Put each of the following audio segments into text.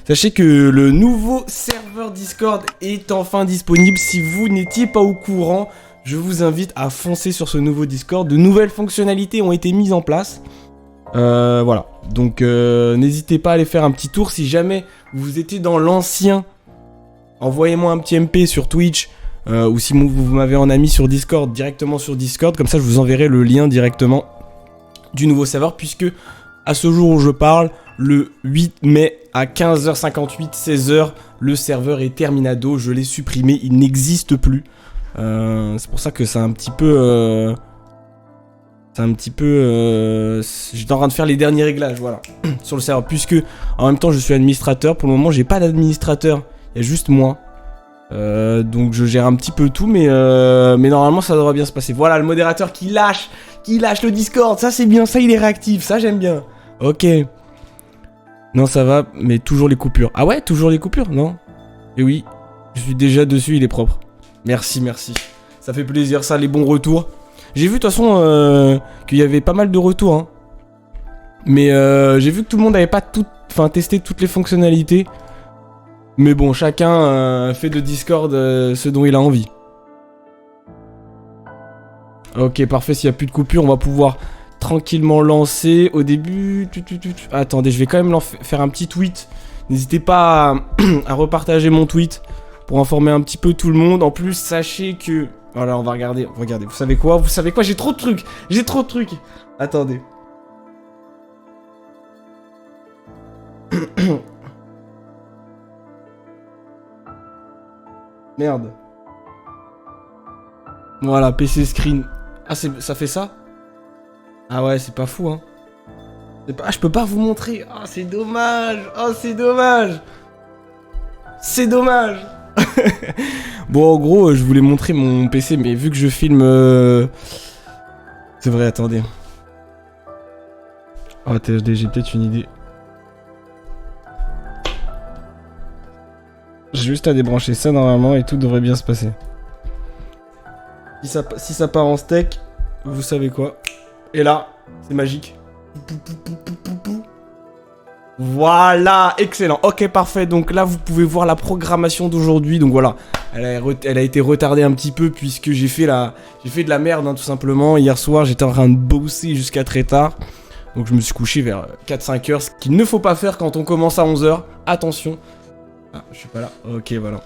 Sachez que le nouveau serveur Discord est enfin disponible. Si vous n'étiez pas au courant, je vous invite à foncer sur ce nouveau Discord. De nouvelles fonctionnalités ont été mises en place. Voilà, donc n'hésitez pas à aller faire un petit tour. Si jamais vous étiez dans l'ancien, envoyez-moi un petit MP sur Twitch. Ou si vous m'avez en ami sur Discord, directement sur Discord. Comme ça, je vous enverrai le lien directement du nouveau serveur. Puisque, à ce jour où je parle, le 8 mai à 15h58, 16h, le serveur est terminado. Je l'ai supprimé, il n'existe plus. C'est pour ça que c'est un petit peu... j'étais en train de faire les derniers réglages, voilà, sur le serveur. Puisque, en même temps, je suis administrateur. Pour le moment, j'ai pas d'administrateur. Il y a juste moi. Donc je gère un petit peu tout, mais normalement ça devrait bien se passer. Voilà, le modérateur qui lâche le Discord, ça c'est bien, ça il est réactif, ça j'aime bien. Ok. Non ça va, mais toujours les coupures. Ah ouais, toujours les coupures, non? Et oui, je suis déjà dessus, il est propre. Merci, ça fait plaisir ça, les bons retours. J'ai vu de toute façon qu'il y avait pas mal de retours, hein. Mais j'ai vu que tout le monde n'avait pas testé toutes les fonctionnalités. Mais bon, chacun fait de Discord ce dont il a envie. Ok, parfait, s'il n'y a plus de coupure, on va pouvoir tranquillement lancer. Au début... Attendez, je vais quand même faire un petit tweet. N'hésitez pas à repartager mon tweet pour informer un petit peu tout le monde. En plus, sachez que... Voilà, on va regarder. Regardez, vous savez quoi? J'ai trop de trucs. Attendez. Merde. Voilà, PC screen. Ah, ça fait ça? Ah ouais, c'est pas fou, hein. Ah, je peux pas vous montrer. Ah, c'est dommage. C'est dommage. Bon, en gros, je voulais montrer mon PC, mais vu que je filme... C'est vrai, attendez. Oh, THD, j'ai peut-être une idée. J'ai juste à débrancher ça normalement et tout devrait bien se passer. Si ça part en steak, vous savez quoi. Et là, c'est magique. Voilà, excellent. Ok, parfait. Donc là, vous pouvez voir la programmation d'aujourd'hui. Donc voilà, elle a été retardée un petit peu puisque j'ai fait de la merde, hein, tout simplement. Hier soir, j'étais en train de bosser jusqu'à très tard. Donc je me suis couché vers 4-5 heures, ce qu'il ne faut pas faire quand on commence à 11 h. Attention. Ah, je suis pas là. Ok, voilà.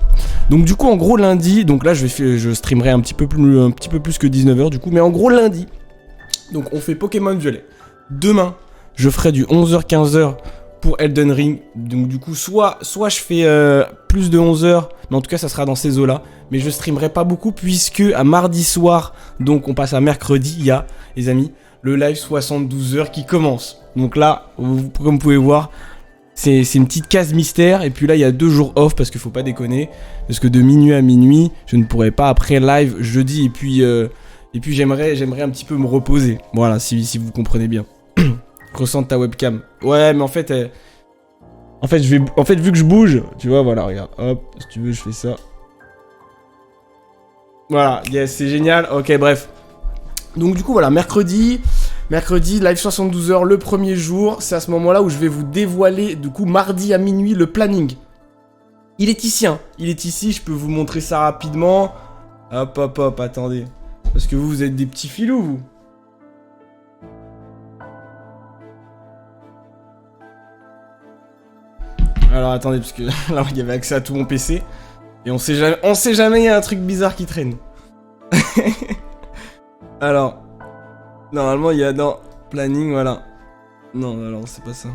Donc du coup, en gros, lundi, donc là, je streamerai un petit peu plus que 19 h du coup, mais en gros, lundi, donc on fait Pokémon Violet. Demain, je ferai du 11 h 15 h pour Elden Ring. Donc du coup, soit je fais plus de 11 h, mais en tout cas, ça sera dans ces eaux-là. Mais je streamerai pas beaucoup puisque à mardi soir, donc on passe à mercredi, il y a, les amis, le live 72 h qui commence. Donc là, comme vous pouvez voir, c'est une petite case mystère. Et puis là, il y a 2 jours off parce qu'il faut pas déconner. Parce que de minuit à minuit, je ne pourrai pas après live jeudi. Et puis j'aimerais un petit peu me reposer. Voilà, si vous comprenez bien. Ressente ta webcam. Ouais, mais en fait, vu que je bouge, tu vois, voilà, regarde. Hop, si tu veux, je fais ça. Voilà, yes, c'est génial. Ok, bref. Donc du coup, voilà, mercredi, live 72 h le premier jour. C'est à ce moment-là où je vais vous dévoiler, du coup, mardi à minuit, le planning. Il est ici, hein. Je peux vous montrer ça rapidement. Hop, attendez. Parce que vous êtes des petits filous, vous. Alors, attendez, parce que là, il y avait accès à tout mon PC. Et on sait jamais, il y a un truc bizarre qui traîne. Alors, normalement, il y a dans planning, voilà. Non, alors, c'est pas ça.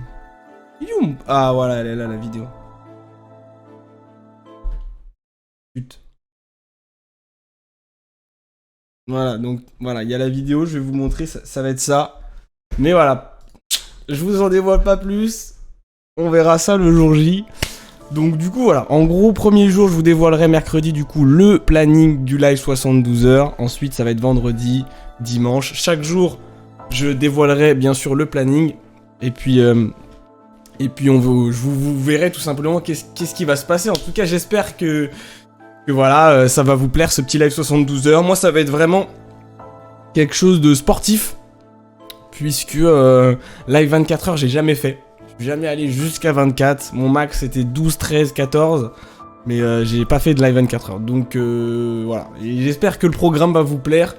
Ah, voilà, elle est là, la vidéo. Putain. Voilà, donc, voilà, il y a la vidéo, je vais vous montrer, ça va être ça. Mais voilà, je vous en dévoile pas plus. On verra ça le jour J. Donc du coup voilà, en gros premier jour je vous dévoilerai mercredi du coup le planning du live 72 h. Ensuite ça va être vendredi, dimanche. Chaque jour je dévoilerai bien sûr le planning. Et puis vous verrez tout simplement qu'est-ce qui va se passer. En tout cas j'espère que voilà, ça va vous plaire ce petit live 72 h. Moi ça va être vraiment quelque chose de sportif. Puisque live 24 h j'ai jamais fait. Je suis jamais allé jusqu'à 24. Mon max c'était 12, 13, 14. Mais j'ai pas fait de live 24 heures. Donc voilà. Et j'espère que le programme va vous plaire.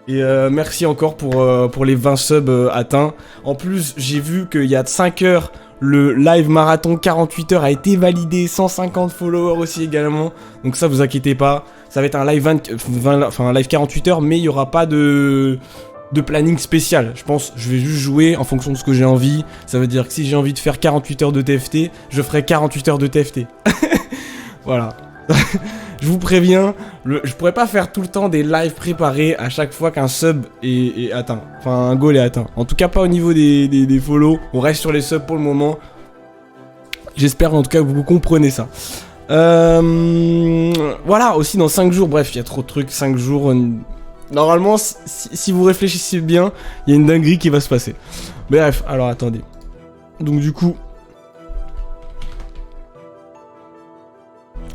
Et merci encore pour les 20 subs atteints. En plus, j'ai vu qu'il y a 5 heures, le live marathon 48 heures a été validé. 150 followers aussi également. Donc ça, vous inquiétez pas. Ça va être un live, un live 48 heures, mais il n'y aura pas de planning spécial. Je pense je vais juste jouer en fonction de ce que j'ai envie. Ça veut dire que si j'ai envie de faire 48 heures de TFT, je ferai 48 heures de TFT. Voilà. Je vous préviens, je pourrais pas faire tout le temps des lives préparés à chaque fois qu'un sub est atteint. Enfin, un goal est atteint. En tout cas, pas au niveau des follow. On reste sur les subs pour le moment. J'espère en tout cas que vous comprenez ça. Voilà, aussi dans 5 jours. Bref, il y a trop de trucs. 5 jours. Normalement, si vous réfléchissez bien, il y a une dinguerie qui va se passer. Bref, alors attendez. Donc du coup...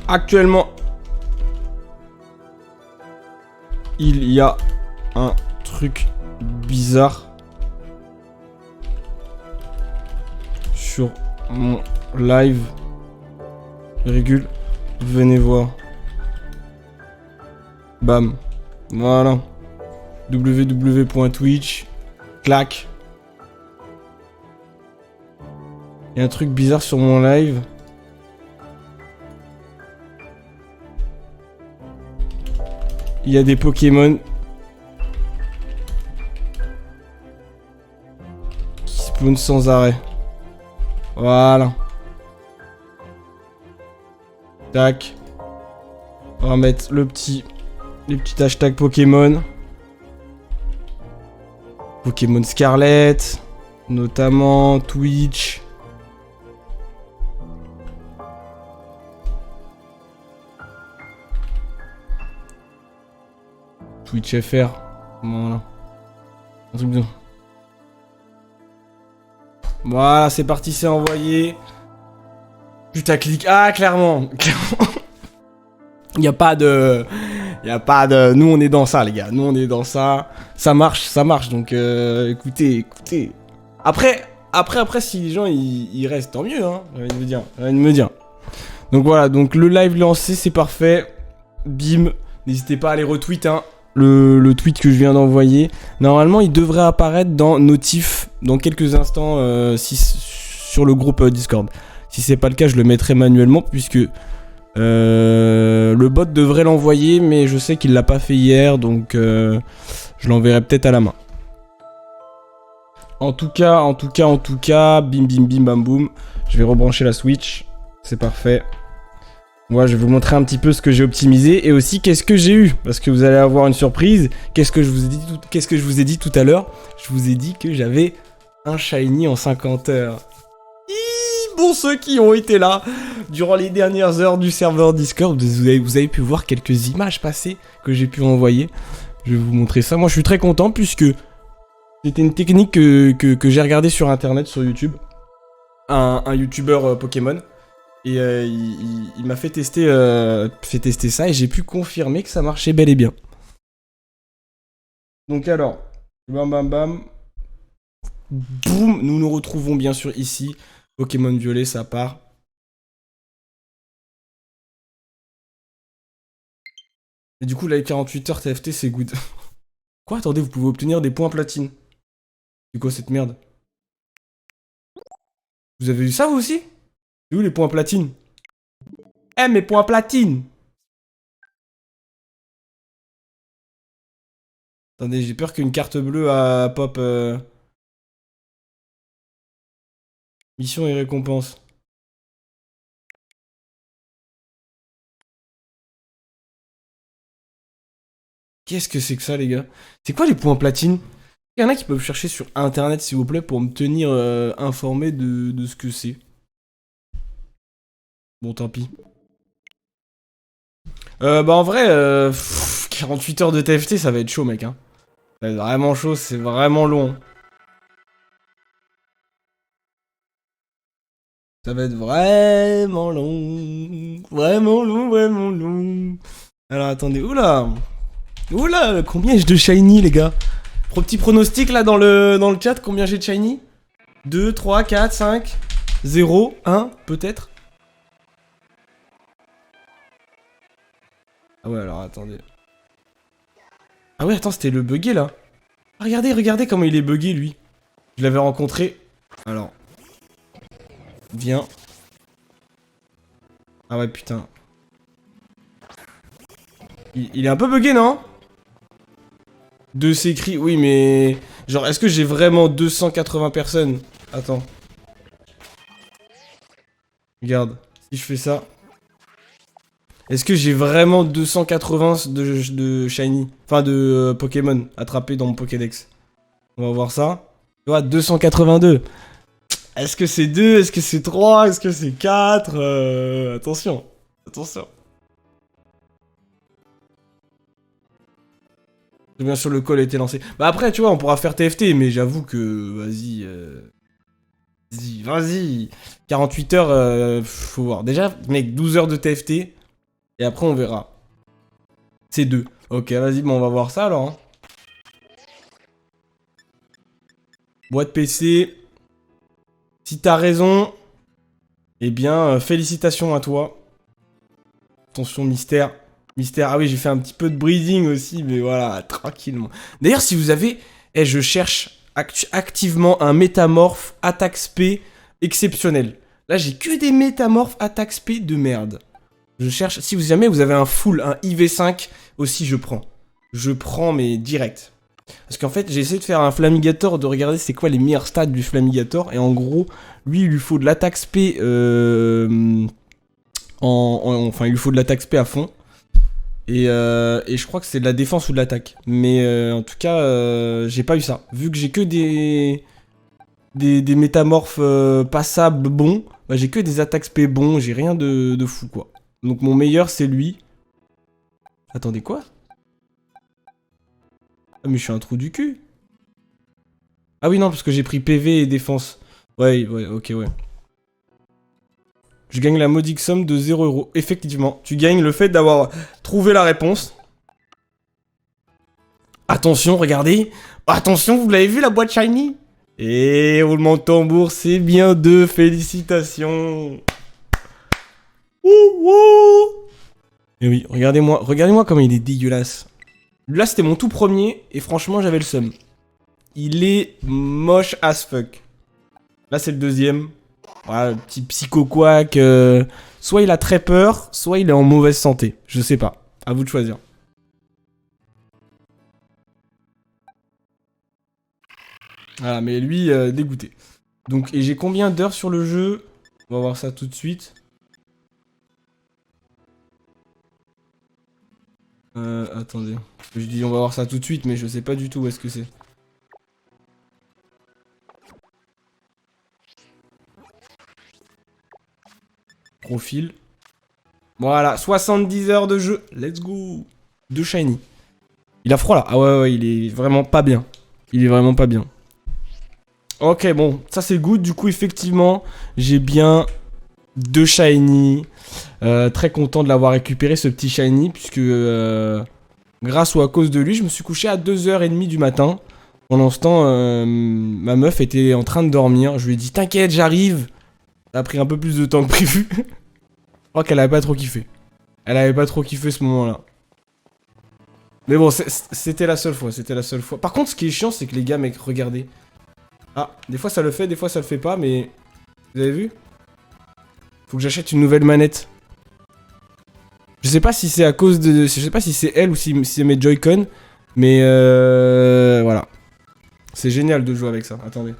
Actuellement, il y a un truc bizarre sur mon live. Virgule, venez voir. Bam. Voilà. www.twitch. Clac. Il y a un truc bizarre sur mon live. Il y a des Pokémon qui spawnent sans arrêt. Voilà. Tac. On va mettre les petits hashtags Pokémon. Pokémon Scarlet. Notamment Twitch. Twitch FR. Voilà. Un truc bien. Voilà, c'est parti, c'est envoyé. Putaclic. Ah, clairement. Il n'y a pas de... Nous, on est dans ça, les gars. Nous, on est dans ça. Ça marche. Donc, écoutez. Après, si les gens, ils restent, tant mieux, hein. J'ai envie de me dire. Donc, voilà. Donc, le live lancé, c'est parfait. Bim. N'hésitez pas à les retweet, hein. Le tweet que je viens d'envoyer. Normalement, il devrait apparaître dans Notif dans quelques instants sur le groupe Discord. Si c'est pas le cas, je le mettrai manuellement puisque le bot devrait l'envoyer, mais je sais qu'il l'a pas fait hier, donc je l'enverrai peut-être à la main. En tout cas, bim bim bam boum. Je vais rebrancher la Switch. C'est parfait. Moi, je vais vous montrer un petit peu ce que j'ai optimisé et aussi qu'est-ce que j'ai eu, parce que vous allez avoir une surprise. Qu'est-ce que je vous ai dit tout à l'heure? Je vous ai dit que j'avais un shiny en 50 heures. Pour ceux qui ont été là durant les dernières heures du serveur Discord, vous avez pu voir quelques images passer que j'ai pu envoyer. Je vais vous montrer ça. Moi, je suis très content puisque c'était une technique que j'ai regardée sur internet, sur YouTube. Un youtubeur Pokémon. Et il m'a fait tester ça et j'ai pu confirmer que ça marchait bel et bien. Donc alors, bam bam bam. Boum, nous nous retrouvons bien sûr ici. Pokémon violet, ça part. Et du coup, là, les 48 heures TFT, c'est good. Quoi? Attendez, vous pouvez obtenir des points platine. C'est quoi cette merde? Vous avez vu ça, vous aussi? C'est où les points platine? Eh, mes points platine! Attendez, j'ai peur qu'une carte bleue à pop. Mission et récompense. Qu'est-ce que c'est que ça, les gars? C'est quoi les points platine? Il y en a qui peuvent chercher sur internet, s'il vous plaît, pour me tenir informé de ce que c'est. Bon, tant pis. Bah en vrai, 48 heures de TFT, ça va être chaud, mec. Hein. Ça va être vraiment chaud, c'est vraiment long. Ça va être vraiment long. Vraiment long, vraiment long. Alors attendez, oula. Oula, combien ai-je de shiny, les gars? Petit pronostic là dans le chat, combien j'ai de shiny? 2, 3, 4, 5. 0, 1, peut-être. Ah ouais, alors attendez. Ah ouais, attends, c'était le bugué là. Ah, regardez, regardez comment il est bugué lui. Je l'avais rencontré. Alors. Viens. Ah ouais, putain. Il est un peu bugué, non? De ces cris, oui, mais... Genre, est-ce que j'ai vraiment 280 personnes? Attends. Regarde, si je fais ça... Est-ce que j'ai vraiment 280 de Shiny? Enfin, de Pokémon attrapés dans mon Pokédex. On va voir ça. Tu vois, 282. Est-ce que c'est 2? Est-ce que c'est 3? Est-ce que c'est 4? Attention. Attention. Bien sûr, le call a été lancé. Bah après, tu vois, on pourra faire TFT, mais j'avoue que... Vas-y... Vas-y. 48 heures, faut voir. Déjà, mec, 12 heures de TFT. Et après, on verra. C'est 2. Ok, vas-y, bon, on va voir ça, alors. Hein. Boîte PC. Si t'as raison, eh bien, félicitations à toi. Attention, mystère. Mystère, ah oui, j'ai fait un petit peu de breeding aussi, mais voilà, tranquillement. D'ailleurs, si vous avez... je cherche activement un métamorphe attaque SP exceptionnel. Là, j'ai que des métamorphes attaque SP de merde. Je cherche... Si jamais vous avez un full, un IV5, aussi, je prends. Je prends, mais direct. Parce qu'en fait, j'ai essayé de faire un Flamigator, de regarder c'est quoi les meilleurs stats du Flamigator. Et en gros, lui, il lui faut de l'attaque SP... Enfin, il lui faut de l'attaque SP à fond. Et je crois que c'est de la défense ou de l'attaque. Mais en tout cas, j'ai pas eu ça. Vu que j'ai que des métamorphes passables bons, bah, j'ai que des attaques SP bons, j'ai rien de fou quoi. Donc mon meilleur c'est lui. Attendez quoi? Ah mais je suis un trou du cul. Ah oui non parce que j'ai pris PV et défense. Ouais, ok ouais. Je gagne la modique somme de 0 €. Effectivement, tu gagnes le fait d'avoir trouvé la réponse. Attention, regardez. Attention, vous l'avez vu la boîte shiny? Et roulement de tambour, c'est bien 2. Félicitations. Wouhou. Et oui, regardez-moi comme il est dégueulasse. Là, c'était mon tout premier, et franchement, j'avais le seum. Il est moche as fuck. Là, c'est le deuxième. Voilà, le petit psycho-quack. Soit il a très peur, soit il est en mauvaise santé. Je sais pas. À vous de choisir. Voilà, mais lui, dégoûté. Donc, et j'ai combien d'heures sur le jeu? On va voir ça tout de suite. Attendez. Je dis on va voir ça tout de suite, mais je sais pas du tout où est-ce que c'est. Profil. Voilà, 70 heures de jeu. Let's go. De shiny. Il a froid là. Ah ouais, il est vraiment pas bien. Il est vraiment pas bien. Ok, bon, ça c'est good. Du coup, effectivement, j'ai bien 2 shiny. Très content de l'avoir récupéré, ce petit shiny, puisque grâce ou à cause de lui, je me suis couché à 2h30 du matin. Pendant ce temps, ma meuf était en train de dormir. Je lui ai dit, t'inquiète, j'arrive. Ça a pris un peu plus de temps que prévu. Je crois qu'elle avait pas trop kiffé. Elle avait pas trop kiffé ce moment-là. Mais bon, c'était la seule fois, c'était la seule fois. Par contre, ce qui est chiant, c'est que les gars, mec, regardez. Ah, des fois ça le fait, des fois ça le fait pas, mais... Vous avez vu? Faut que j'achète une nouvelle manette. Je sais pas si c'est à cause de... Je sais pas si c'est elle ou si c'est mes Joy-Con. Mais voilà. C'est génial de jouer avec ça. Attendez.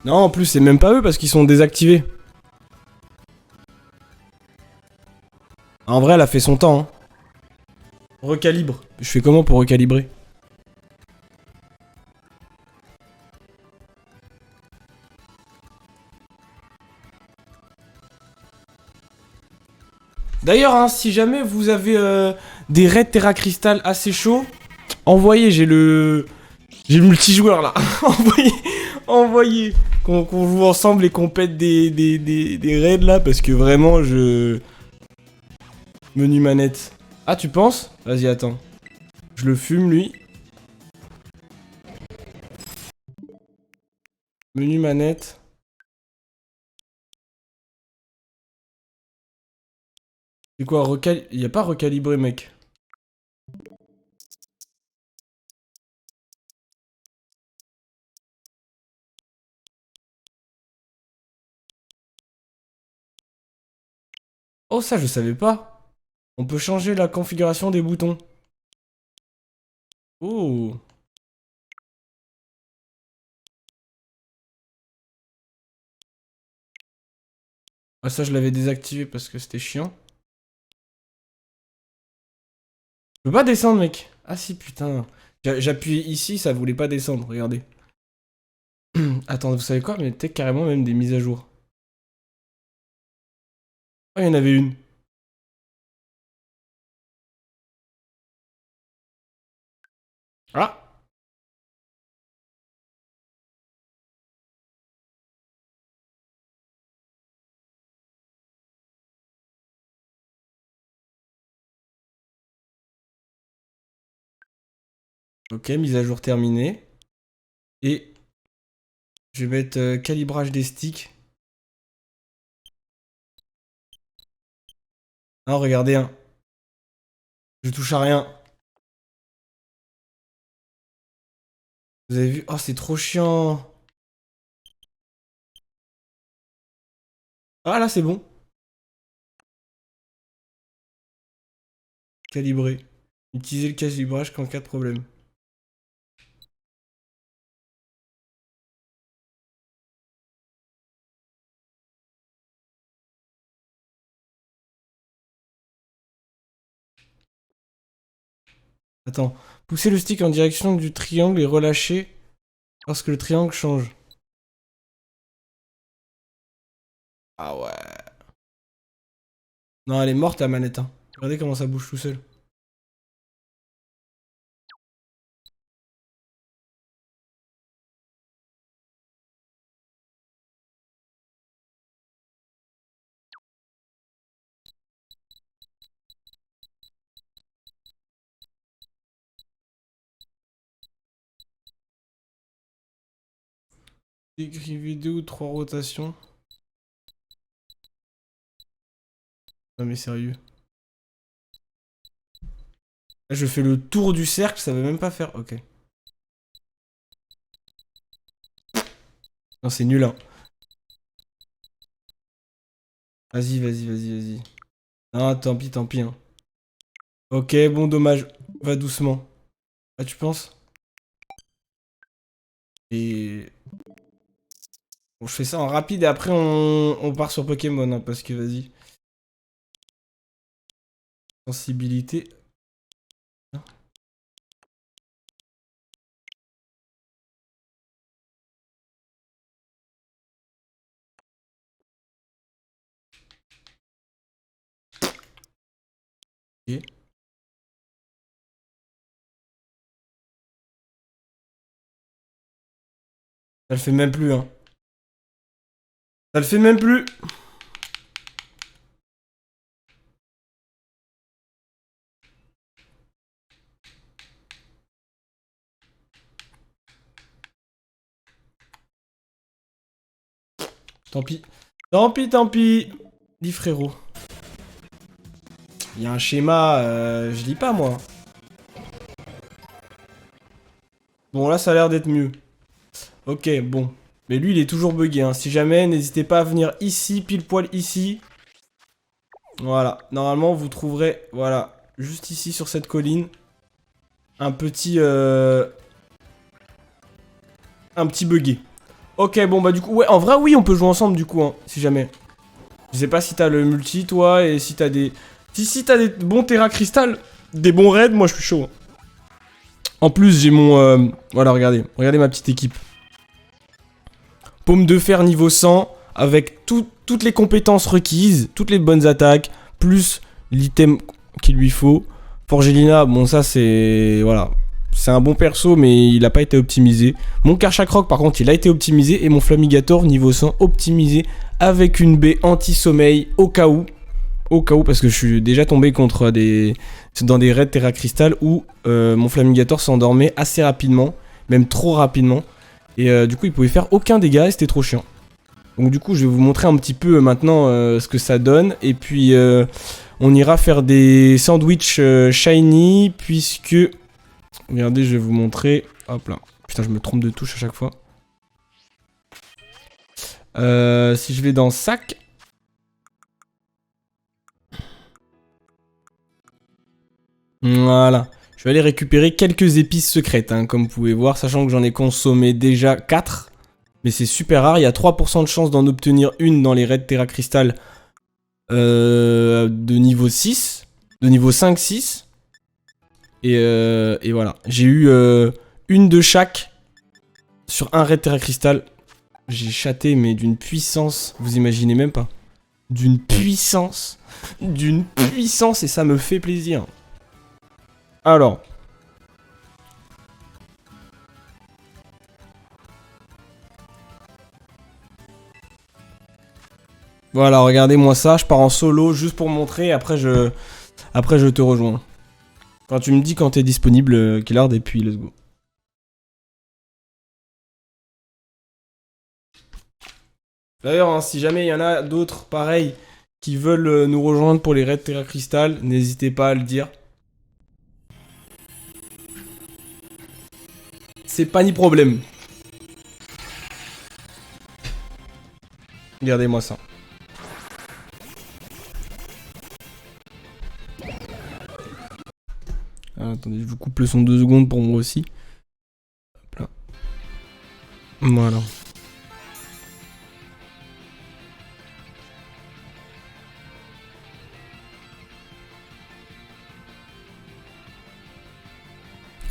Non, en plus, c'est même pas eux parce qu'ils sont désactivés. En vrai, elle a fait son temps. Hein. Recalibre. Je fais comment pour recalibrer? D'ailleurs, hein, si jamais vous avez des raids Terra Crystal assez chauds, envoyez, j'ai le multijoueur là. Envoyez. qu'on joue ensemble et qu'on pète des raids là, parce que vraiment, je... Menu manette. Ah, tu penses? Vas-y, attends. Je le fume, lui. Menu manette. C'est quoi, il y a pas recalibré, mec. Oh, ça, je savais pas. On peut changer la configuration des boutons. Oh. Ah, ça, je l'avais désactivé parce que c'était chiant. Je peux pas descendre, mec. Ah si, putain. J'appuie ici, ça voulait pas descendre, regardez. Attends, vous savez quoi? Mais peut-être carrément même des mises à jour. Ah, il y en avait une. Ah! Ok, mise à jour terminée. Et je vais mettre calibrage des sticks. Ah, regardez, hein. Je touche à rien. Vous avez vu? Oh, c'est trop chiant. Ah, là, c'est bon. Calibrer. Utiliser le calibrage qu'en cas de problème. Attends. Poussez le stick en direction du triangle et relâchez lorsque le triangle change. Ah ouais. Non, elle est morte la manette, hein. Regardez comment ça bouge tout seul. Écrivez 2 ou 3 rotations. Non mais sérieux. Là, je fais le tour du cercle, ça veut même pas faire. Ok. Non, c'est nul, hein. Vas-y, vas-y, vas-y, vas-y. Ah, tant pis, hein. Ok, bon, dommage. Va doucement. Ah, tu penses? Et... Bon, je fais ça en rapide et après on part sur Pokémon, hein, parce que vas-y. Sensibilité. Ok. Ça le fait même plus, hein. Ça le fait même plus. Tant pis. Tant pis, tant pis. Dis frérot. Il y a un schéma, je lis pas moi. Bon là ça a l'air d'être mieux. Ok, bon. Mais lui il est toujours bugué, hein. Si jamais, n'hésitez pas à venir ici, pile poil ici. Voilà, normalement vous trouverez, voilà, juste ici sur cette colline, un petit bugué. Ok, bon bah du coup, ouais, en vrai oui on peut jouer ensemble du coup, hein, si jamais. Je sais pas si t'as le multi toi, et si t'as des... Si t'as des bons Terra Crystal, des bons raids, moi je suis chaud. En plus j'ai mon... voilà, regardez ma petite équipe. Paume de fer niveau 100, avec toutes les compétences requises, toutes les bonnes attaques, plus l'item qu'il lui faut. Forgelina, bon ça c'est... Voilà. c'est un bon perso, mais il a pas été optimisé. Mon Karchak par contre, il a été optimisé. Et mon Flamigator, niveau 100, optimisé avec une baie anti-sommeil au cas où. Au cas où, parce que je suis déjà tombé contre dans des raids Terra Crystal où mon Flamigator s'endormait assez rapidement, même trop rapidement. Et du coup, il pouvait faire aucun dégât et c'était trop chiant. Donc du coup, je vais vous montrer un petit peu maintenant ce que ça donne. Et puis, on ira faire des sandwichs shiny, puisque... Regardez, je vais vous montrer. Hop là. Putain, je me trompe de touche à chaque fois. Si je vais dans sac... Voilà. Je vais aller récupérer quelques épices secrètes, hein, comme vous pouvez voir, sachant que j'en ai consommé déjà 4. Mais c'est super rare, il y a 3% de chance d'en obtenir une dans les raids Terra Crystal de niveau 6, de niveau 5-6. Et voilà, j'ai eu une de chaque sur un raid Terra Crystal. J'ai chaté, mais d'une puissance, vous imaginez même pas. D'une puissance, et ça me fait plaisir. Alors. Voilà, regardez-moi ça, je pars en solo juste pour montrer, après je te rejoins. Quand tu me dis quand t'es disponible, Killard, et puis let's go. D'ailleurs, hein, si jamais il y en a d'autres, pareil, qui veulent nous rejoindre pour les raids Terra Crystal, n'hésitez pas à le dire. C'est pas ni problème. Regardez-moi ça. Ah, attendez, je vous coupe le son 2 secondes pour moi aussi. Hop là. Voilà.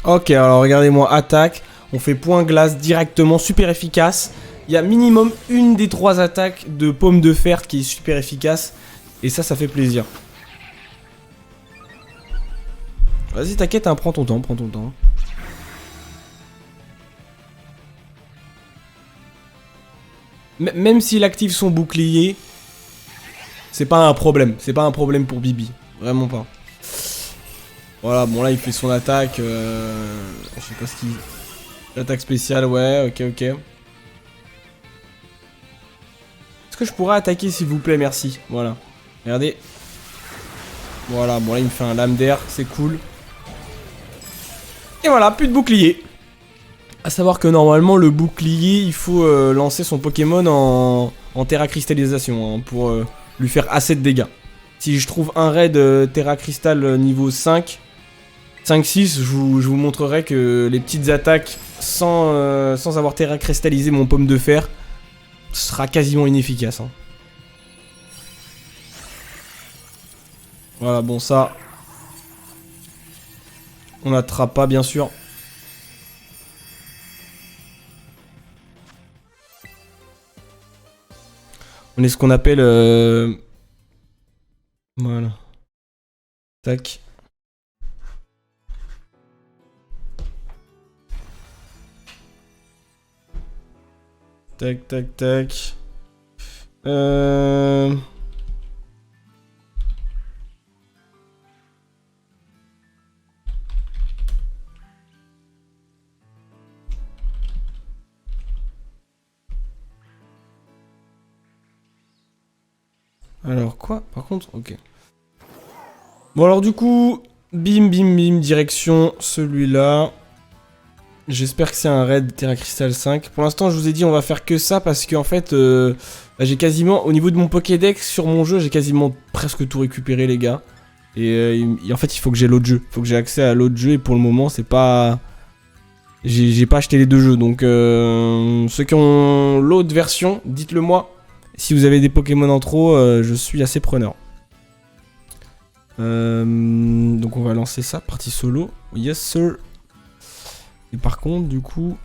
Ok, alors regardez-moi, attaque. On fait point glace directement, super efficace. Il y a minimum une des 3 attaques de pomme de fer qui est super efficace. Et ça fait plaisir. Vas-y, t'inquiète, hein, prends ton temps, prends ton temps. Même s'il active son bouclier, c'est pas un problème. C'est pas un problème pour Bibi. Vraiment pas. Voilà, bon là il fait son attaque. Je sais pas ce qu'il... L'attaque spéciale, ouais, ok, ok. Est-ce que je pourrais attaquer s'il vous plaît, merci. Voilà. Regardez. Voilà, bon là il me fait un lame d'air, c'est cool. Et voilà, plus de bouclier. A savoir que normalement le bouclier, il faut lancer son Pokémon en Terra Cristallisation hein, pour lui faire assez de dégâts. Si je trouve un raid Terra Crystal niveau 5, 5-6, je vous montrerai que les petites attaques sans avoir Terra Cristallisé mon pomme de fer sera quasiment inefficace. Hein. Voilà, bon ça, on n'attrape pas bien sûr. On est ce qu'on appelle... Voilà. Tac. Tac, tac, tac. Alors quoi? Par contre, ok. Bon alors du coup, bim bim bim, direction celui-là. J'espère que c'est un raid Terra Crystal 5. Pour l'instant, je vous ai dit, on va faire que ça parce qu'en fait, j'ai quasiment, au niveau de mon Pokédex sur mon jeu, j'ai quasiment presque tout récupéré, les gars. Et en fait, il faut que j'ai l'autre jeu. Il faut que j'ai accès à l'autre jeu et pour le moment, c'est pas... J'ai pas acheté les deux jeux. Donc, ceux qui ont l'autre version, dites-le moi. Si vous avez des Pokémon en trop, je suis assez preneur. Donc on va lancer ça, partie solo. Yes sir. Et par contre, du coup...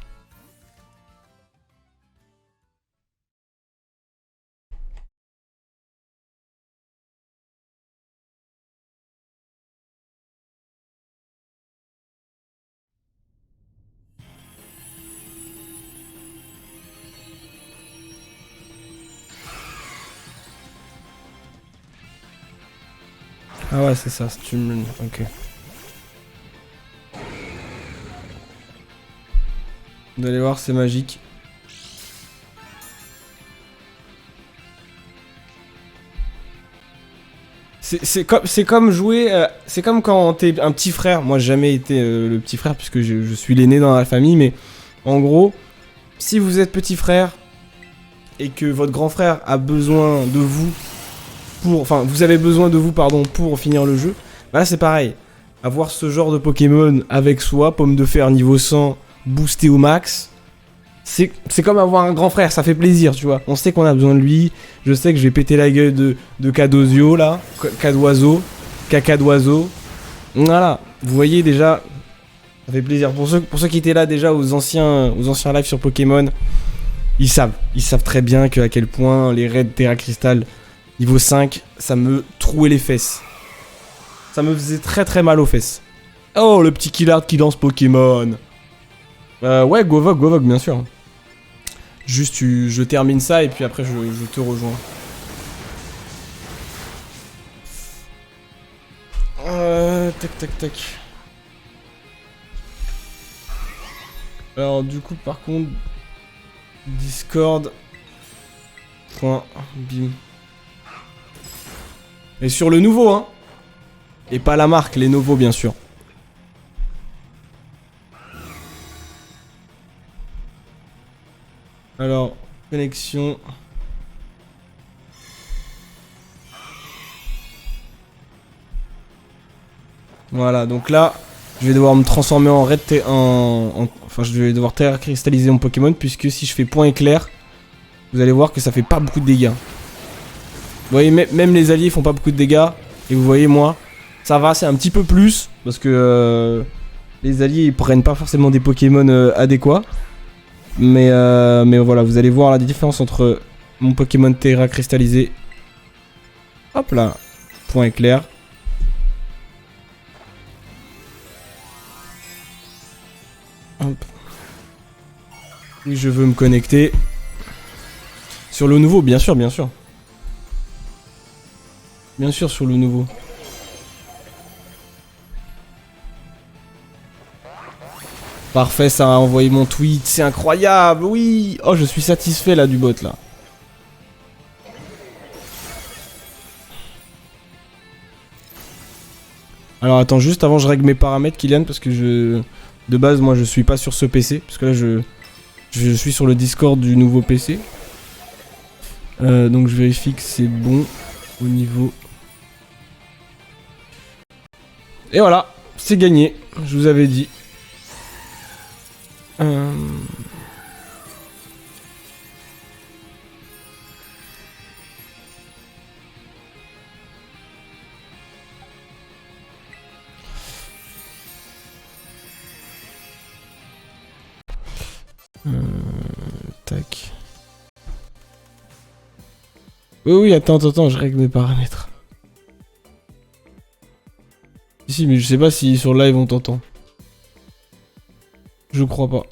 Ah ouais, c'est ça, tu me... Ok. Vous allez voir, c'est magique. C'est comme jouer... c'est comme quand t'es un petit frère. Moi, j'ai jamais été le petit frère, puisque je suis l'aîné dans la famille, mais... En gros, si vous êtes petit frère, et que votre grand frère a besoin de vous pour... Enfin, vous avez besoin de vous, pardon, pour finir le jeu, bah là, c'est pareil. Avoir ce genre de Pokémon avec soi, pomme de fer niveau 100, boosté au max... C'est comme avoir un grand frère, ça fait plaisir, tu vois. On sait qu'on a besoin de lui. Je sais que je vais péter la gueule de Cadozio, là. Cadoiseau. Caca d'oiseau. Voilà. Vous voyez déjà, ça fait plaisir. Pour ceux qui étaient là déjà aux anciens lives sur Pokémon, ils savent très bien à quel point les raids Terra Crystal niveau 5, ça me trouait les fesses. Ça me faisait très très mal aux fesses. Oh, le petit Killard qui lance Pokémon. Ouais, Govog, bien sûr. Juste, je termine ça et puis après, je te rejoins. Tac. Alors, du coup, par contre, Discord. Point. Bim. Et sur le nouveau, hein. Et pas la marque, les nouveaux, bien sûr. Alors, connexion. Voilà, donc là, je vais devoir me transformer en red enfin, je vais devoir terre cristalliser mon Pokémon, puisque si je fais point éclair, vous allez voir que ça fait pas beaucoup de dégâts. Vous voyez, même les alliés font pas beaucoup de dégâts. Et vous voyez, moi, ça va, c'est un petit peu plus, parce que les alliés, ils prennent pas forcément des Pokémon adéquats. Mais voilà, vous allez voir la différence entre mon Pokémon Terra cristallisé. Hop là, point éclair. Hop. Et je veux me connecter. Sur le nouveau, bien sûr. Bien sûr, sur le nouveau. Parfait, ça a envoyé mon tweet, c'est incroyable, oui. Oh, je suis satisfait là du bot là. Alors attends, juste avant je règle mes paramètres, Kylian, parce que de base, moi je suis pas sur ce PC, parce que là je suis sur le Discord du nouveau PC. Donc je vérifie que c'est bon au niveau. Et voilà, c'est gagné, je vous avais dit. Tac. Oui, attends, je règle mes paramètres. Si, mais je sais pas si sur live on t'entend. Je crois pas.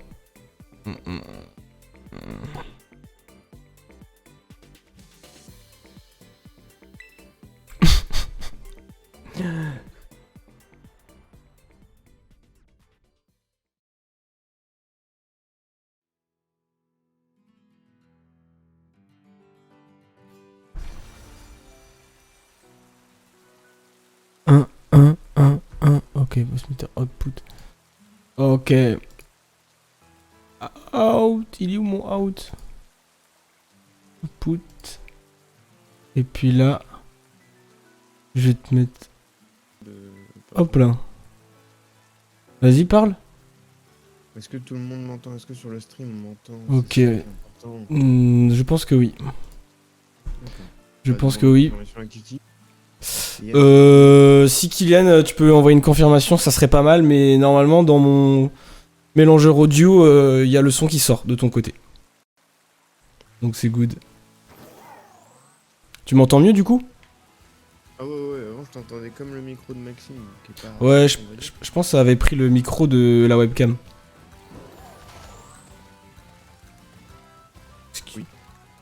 Ok, meter output. Ok. Out, il est où mon out? Output. Et puis là, je vais te mettre. Hop là. Vas-y, parle. Est-ce que tout le monde m'entend? Est-ce que sur le stream on m'entend? Ok. Je pense que oui. Je pense que oui. Si Kylian, tu peux envoyer une confirmation, ça serait pas mal, mais normalement dans mon mélangeur audio, il y a le son qui sort de ton côté. Donc c'est good. Tu m'entends mieux du coup? Ah ouais, avant je t'entendais comme le micro de Maxime. Qui est pas... Ouais, je pense que ça avait pris le micro de la webcam.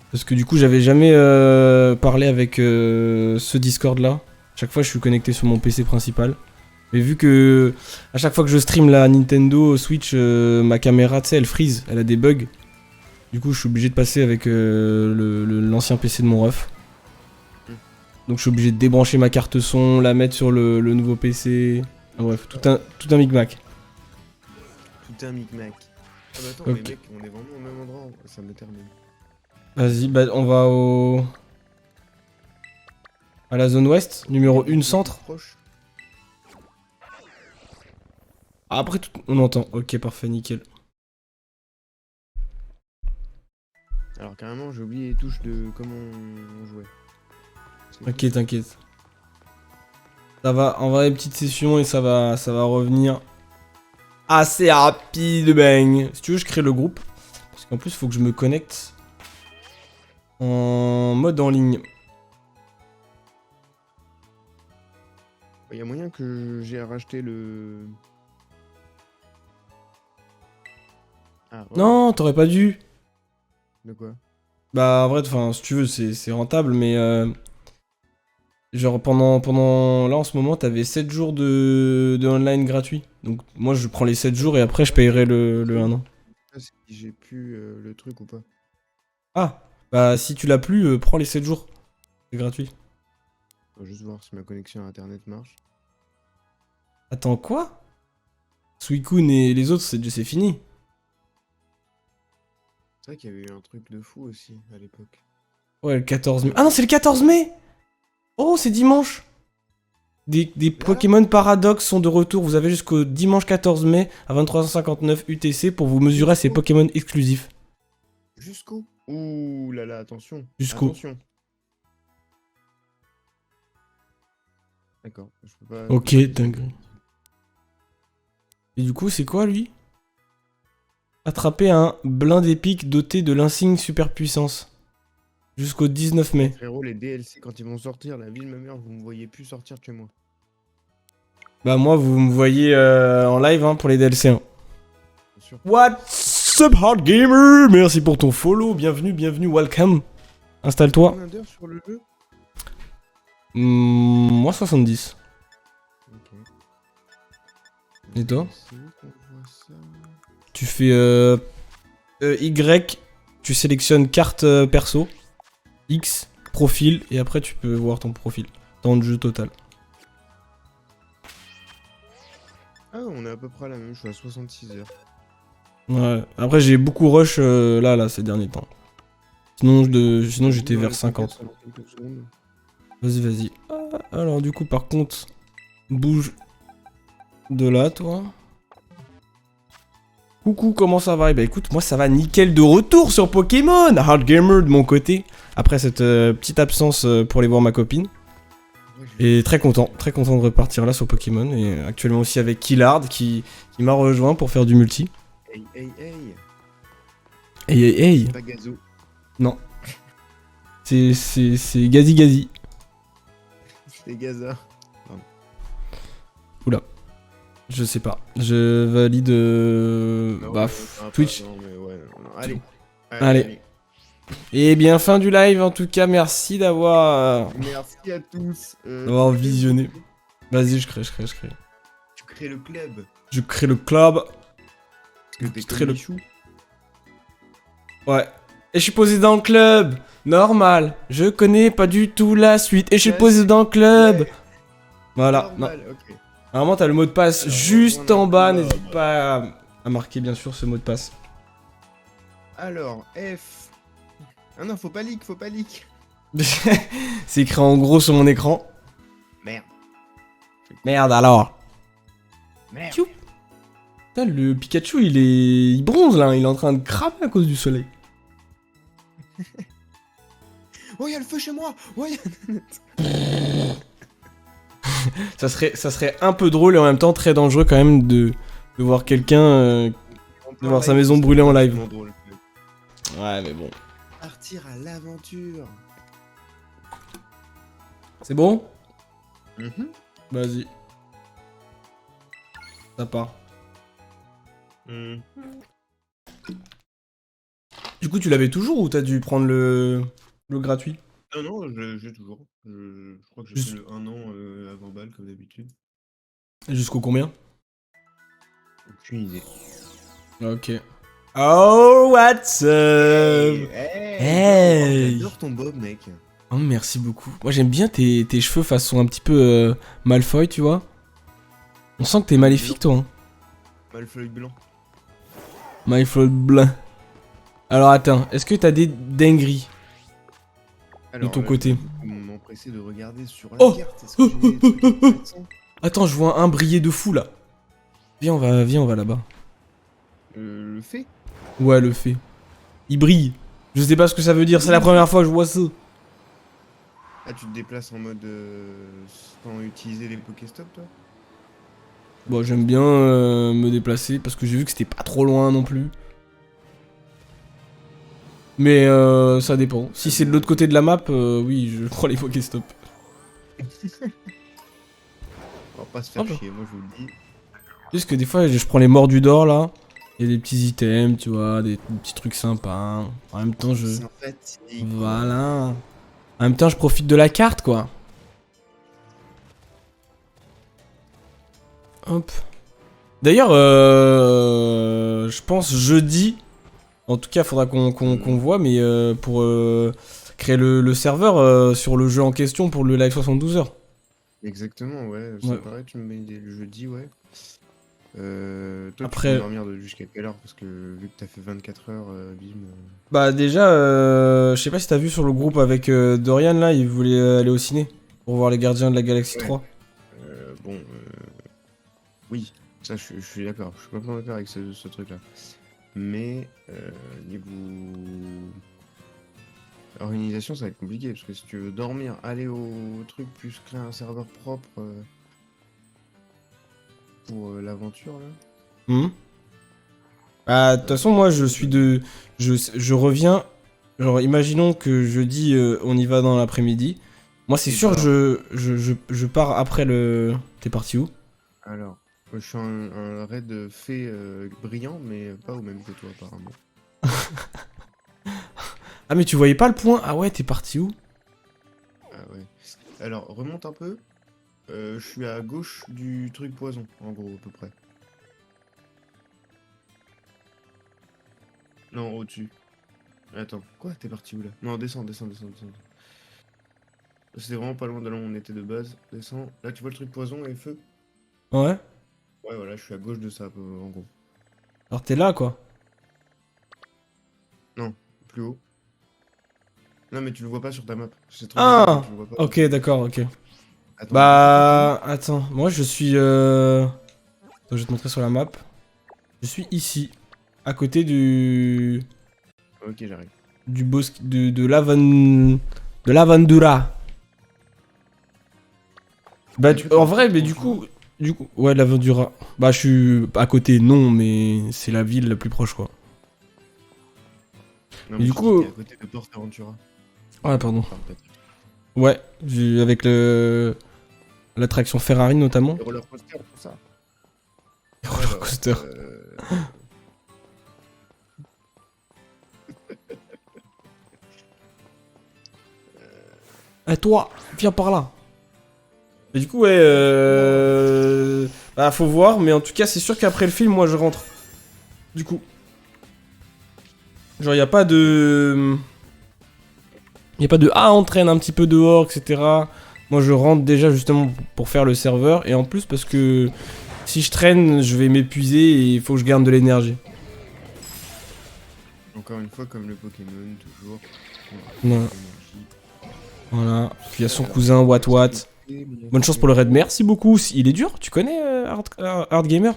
Parce que du coup j'avais jamais parlé avec ce Discord là. Chaque fois, je suis connecté sur mon PC principal. Mais vu que à chaque fois que je stream la Nintendo Switch, ma caméra, tu sais, elle freeze, elle a des bugs. Du coup, je suis obligé de passer avec l'ancien PC de mon ref. Donc, je suis obligé de débrancher ma carte son, la mettre sur le nouveau PC. Ah, bref, tout un micmac. Tout un micmac. Ah bah attends, Ok. mais mec, on est vraiment au même endroit, ça me termine. Vas-y, bah on va au... à la zone ouest, numéro 1 centre. Proche. Après, tout... on entend. Ok, parfait, nickel. Alors carrément, j'ai oublié les touches de comment on jouait. Ok, t'inquiète. Ça va, en vrai, petite session et ça va revenir assez rapide, bang. Si tu veux, je crée le groupe. Parce qu'en plus, il faut que je me connecte en mode en ligne. Il y a moyen que j'ai racheté le... Ah, ouais. Non, t'aurais pas dû. De quoi? Bah, en vrai, enfin, si tu veux, c'est rentable, mais... genre, pendant... Là, en ce moment, t'avais 7 jours de online gratuit. Donc, moi, je prends les 7 jours et après, je payerai le 1 an. Ah, si j'ai pu le truc ou pas. Ah, bah, si tu l'as plus, prends les 7 jours. C'est gratuit. On va juste voir si ma connexion à internet marche. Attends, quoi? Suicune et les autres, c'est fini. C'est vrai qu'il y avait eu un truc de fou aussi à l'époque. Ouais, le 14 mai. Ah non, c'est le 14 mai! Oh, c'est dimanche! Des Pokémon Paradox sont de retour. Vous avez jusqu'au dimanche 14 mai à 23h59 UTC pour vous mesurer à ces Pokémon exclusifs. Jusqu'où? Ouh là là, attention. Jusqu'où? Attention. D'accord, je peux pas... Ok, dingue. Et du coup, c'est quoi lui? Attraper un blind épique doté de l'insigne superpuissance. Jusqu'au 19 mai. Frérot, les DLC, quand ils vont sortir, la vie de ma mère, vous me voyez plus sortir de chez moi. Bah moi, vous me voyez en live hein, pour les DLC. Hein. Bien sûr. What's up, hard gamer? Merci pour ton follow. Bienvenue, welcome. Installe-toi. Combien d'heures sur le jeu? Moi 70. Ok. Et toi? C'est où qu'on voit ça? Tu fais Y, tu sélectionnes carte perso, X, profil, et après tu peux voir ton profil. Temps de jeu total. Ah, on est à peu près à la même, je suis à 66 heures. Ouais. Après j'ai beaucoup rush là ces derniers temps. Sinon j'étais vers 50. Vas-y. Ah, alors du coup par contre, bouge de là toi. Coucou, comment ça va? Eh bah écoute, moi ça va nickel de retour sur Pokémon, Hard Gamer de mon côté, après cette petite absence pour aller voir ma copine. Et très content de repartir là sur Pokémon, et actuellement aussi avec Killard qui m'a rejoint pour faire du multi. Hey. Hey. Pas Gazo. Non. C'est Gazi. C'est Gaza. Oula. Je sais pas. Je valide... Twitch. Non, mais ouais, non. Allez. Et bien, fin du live en tout cas. Merci d'avoir Merci à tous. d'avoir visionné. Vas-y, je crée. Tu crées le club. Je crée le club. Parce que t'es Crée comme le- Michou. Ouais. Et je suis posé dans le club. Normal. Je connais pas du tout la suite. Et je suis La posé dans le club. Ouais, Voilà. Non. normal, ok. Normalement, t'as le mot de passe Alors, juste rejoindre en bas. le club. N'hésite pas à marquer bien sûr ce mot de passe. Alors, F. Ah non, faut pas leak. C'est écrit en gros sur mon écran. Merde. Merde alors. Merde. Tchou. Putain, le Pikachu il bronze là, il est en train de cramer à cause du soleil. Oh, y'a le feu chez moi. Ouais. Ça serait un peu drôle et en même temps très dangereux quand même de voir quelqu'un de voir sa maison brûler en live. Drôle. Ouais mais bon. Partir à l'aventure. C'est bon? Mhm. Vas-y. Ça part. Mm. Du coup tu l'avais toujours ou t'as dû prendre le gratuit? Non, non, j'ai toujours. Je crois que j'ai fait Jus- le 1 an à 20 balles comme d'habitude. Jusqu'au combien? Aucune idée. Ok. Oh, what's Hey, up? hey, Bob! Oh, Hey! j'adore ton Bob, mec. Oh, merci beaucoup. Moi, j'aime bien tes cheveux façon un petit peu Malfoy, tu vois. On sent que t'es Blanc. maléfique, toi. Hein. Malfeuille blanc. Malfoy blanc. Alors, attends. Est-ce que t'as des dingueries de Alors, ton je vais côté? m'empresser de regarder sur la Oh! carte. Est-ce que Oh, j'ai oh, des oh, trucs oh, oh. intéressants? Attends, je vois un briller de fou, là. Viens, on va là-bas. Le fait? Ouais, le fait. Il brille. Je sais pas ce que ça veut dire, c'est la Oui. première fois que je vois ça. Ah, tu te déplaces en mode sans utiliser les Pokéstop, toi? Bon, j'aime bien me déplacer parce que j'ai vu que c'était pas trop loin non plus. Mais ça dépend. Si c'est de l'autre côté de la map, oui, je prends les Pokéstop. On va pas se faire Hop. chier, moi je vous le dis. Juste que des fois, je prends les mordus d'or là. Il y a des petits items, tu vois, des petits trucs sympas. En même temps, je. Sympathique. Voilà. En même temps, je profite de la carte, quoi. Hop. D'ailleurs, je pense jeudi. En tout cas, faudra qu'on voit, mais pour créer le serveur sur le jeu en question pour le live 72 heures. Exactement, ouais. Ça Ouais. paraît, tu me mets le jeudi, ouais. Toi, Après- tu peux dormir jusqu'à quelle heure? Parce que vu que t'as fait 24 heures, bim. Bah déjà, je sais pas si t'as vu sur le groupe avec Dorian là, il voulait aller au ciné pour voir les Gardiens de la Galaxie Ouais. 3. Bon, oui, ça je suis d'accord. Je suis pas d'accord avec ce truc-là. Mais niveau organisation, ça va être compliqué. Parce que si tu veux dormir, aller au truc, plus créer un serveur propre pour l'aventure, là. Hmm. Bah de toute façon, moi je suis de... Je reviens... Genre imaginons que jeudi on y va dans l'après-midi. Moi c'est Et sûr, alors je pars après le... T'es parti où? Alors, je suis un raid fait brillant, mais pas au même que toi, apparemment. Ah mais tu voyais pas le point? Ah ouais, t'es parti où? Ah ouais. Alors, remonte un peu. Je suis à gauche du truc poison, en gros, à peu près. Non, au-dessus. Attends, quoi? T'es parti où là? Non, descends, descends, descends, descends. C'était vraiment pas loin de là où on était de base. Descends. Là, tu vois le truc poison et feu? Ouais. Ouais, voilà, je suis à gauche de ça, en gros. Alors t'es là quoi. Non, plus haut. Non, mais tu le vois pas sur ta map. C'est trop bizarre, Ah! tu le vois pas. Ok, d'accord, ok. Attends, Bah... Attends, moi je suis... Attends, je vais te montrer sur la map. Je suis ici, à côté du... ok, j'arrive. Du bosque... De l'Avandura. Bah, en vrai, mais du coup... Ouais, l'Avandura. Bah, je suis à côté, non, mais c'est la ville la plus proche, quoi. Non, Et mais du tu coup... dis que t'es à côté de Porte Aventura. Ouais, pardon. Enfin, peut-être. Ouais, avec le... L'attraction Ferrari, notamment. Les roller coaster, tout ça. Roller coaster. Eh, toi, viens par là. Et du coup, ouais, bah, faut voir, mais en tout cas, c'est sûr qu'après le film, moi, je rentre. Du coup. Genre, y a pas de... Y a pas de... Ah, on traîne un petit peu dehors, etc. Moi, je rentre déjà, justement, pour faire le serveur. Et en plus, parce que... Si je traîne, je vais m'épuiser et il faut que je garde de l'énergie. Encore une fois, comme le Pokémon, toujours. Ouais. Énergie. Voilà. Puis il y a son cousin, Watt Watt. Bonne chance pour le raid. Merci beaucoup. Il est dur, tu connais Hard Gamer?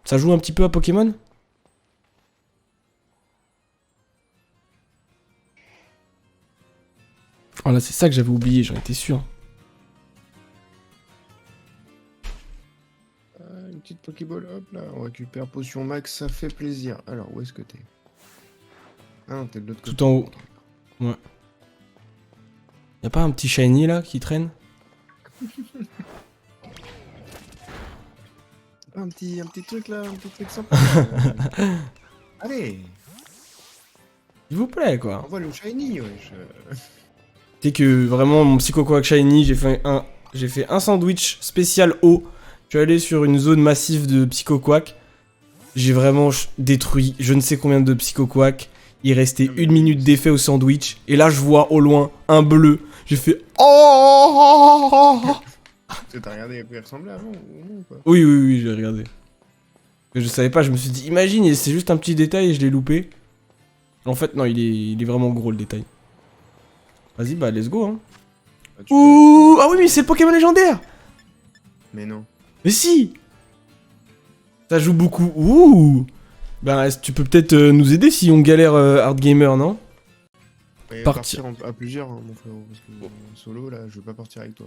Ça joue un petit peu à Pokémon? Voilà, c'est ça que j'avais oublié, j'en étais sûr. Une petite Pokéball, hop là, on récupère potion max, ça fait plaisir. Alors, où est-ce que t'es? Ah non, t'es de l'autre côté. Tout en haut. Ouais. Y'a pas un petit shiny là qui traîne? Un petit truc là, un petit truc sympa. Allez, S'il vous plaît, quoi. envoie le shiny, wesh. Tu sais que vraiment, mon Psychoquack Shiny, j'ai fait un sandwich spécial eau. Je suis allé sur une zone massive de Psychoquack. J'ai vraiment détruit je ne sais combien de Psychoquack. Il restait 1 minute d'effet au sandwich. Et là, je vois au loin un bleu. J'ai fait oh. T'as regardé à quoi il ressemblait avant ou pas? Oui, j'ai regardé. Je savais pas, je me suis dit, imagine, c'est juste un petit détail et je l'ai loupé. En fait, non, il est vraiment gros le détail. Vas-y, bah, let's go, hein. Ah, Ouh, ah oui, mais c'est le Pokémon légendaire. Mais non. Mais si. Ça joue beaucoup. Ouh. Bah, tu peux peut-être nous aider si on galère hard gamer, non? Ouais, Partir. à plusieurs, hein, mon frérot, parce que solo, là, je veux pas partir avec toi.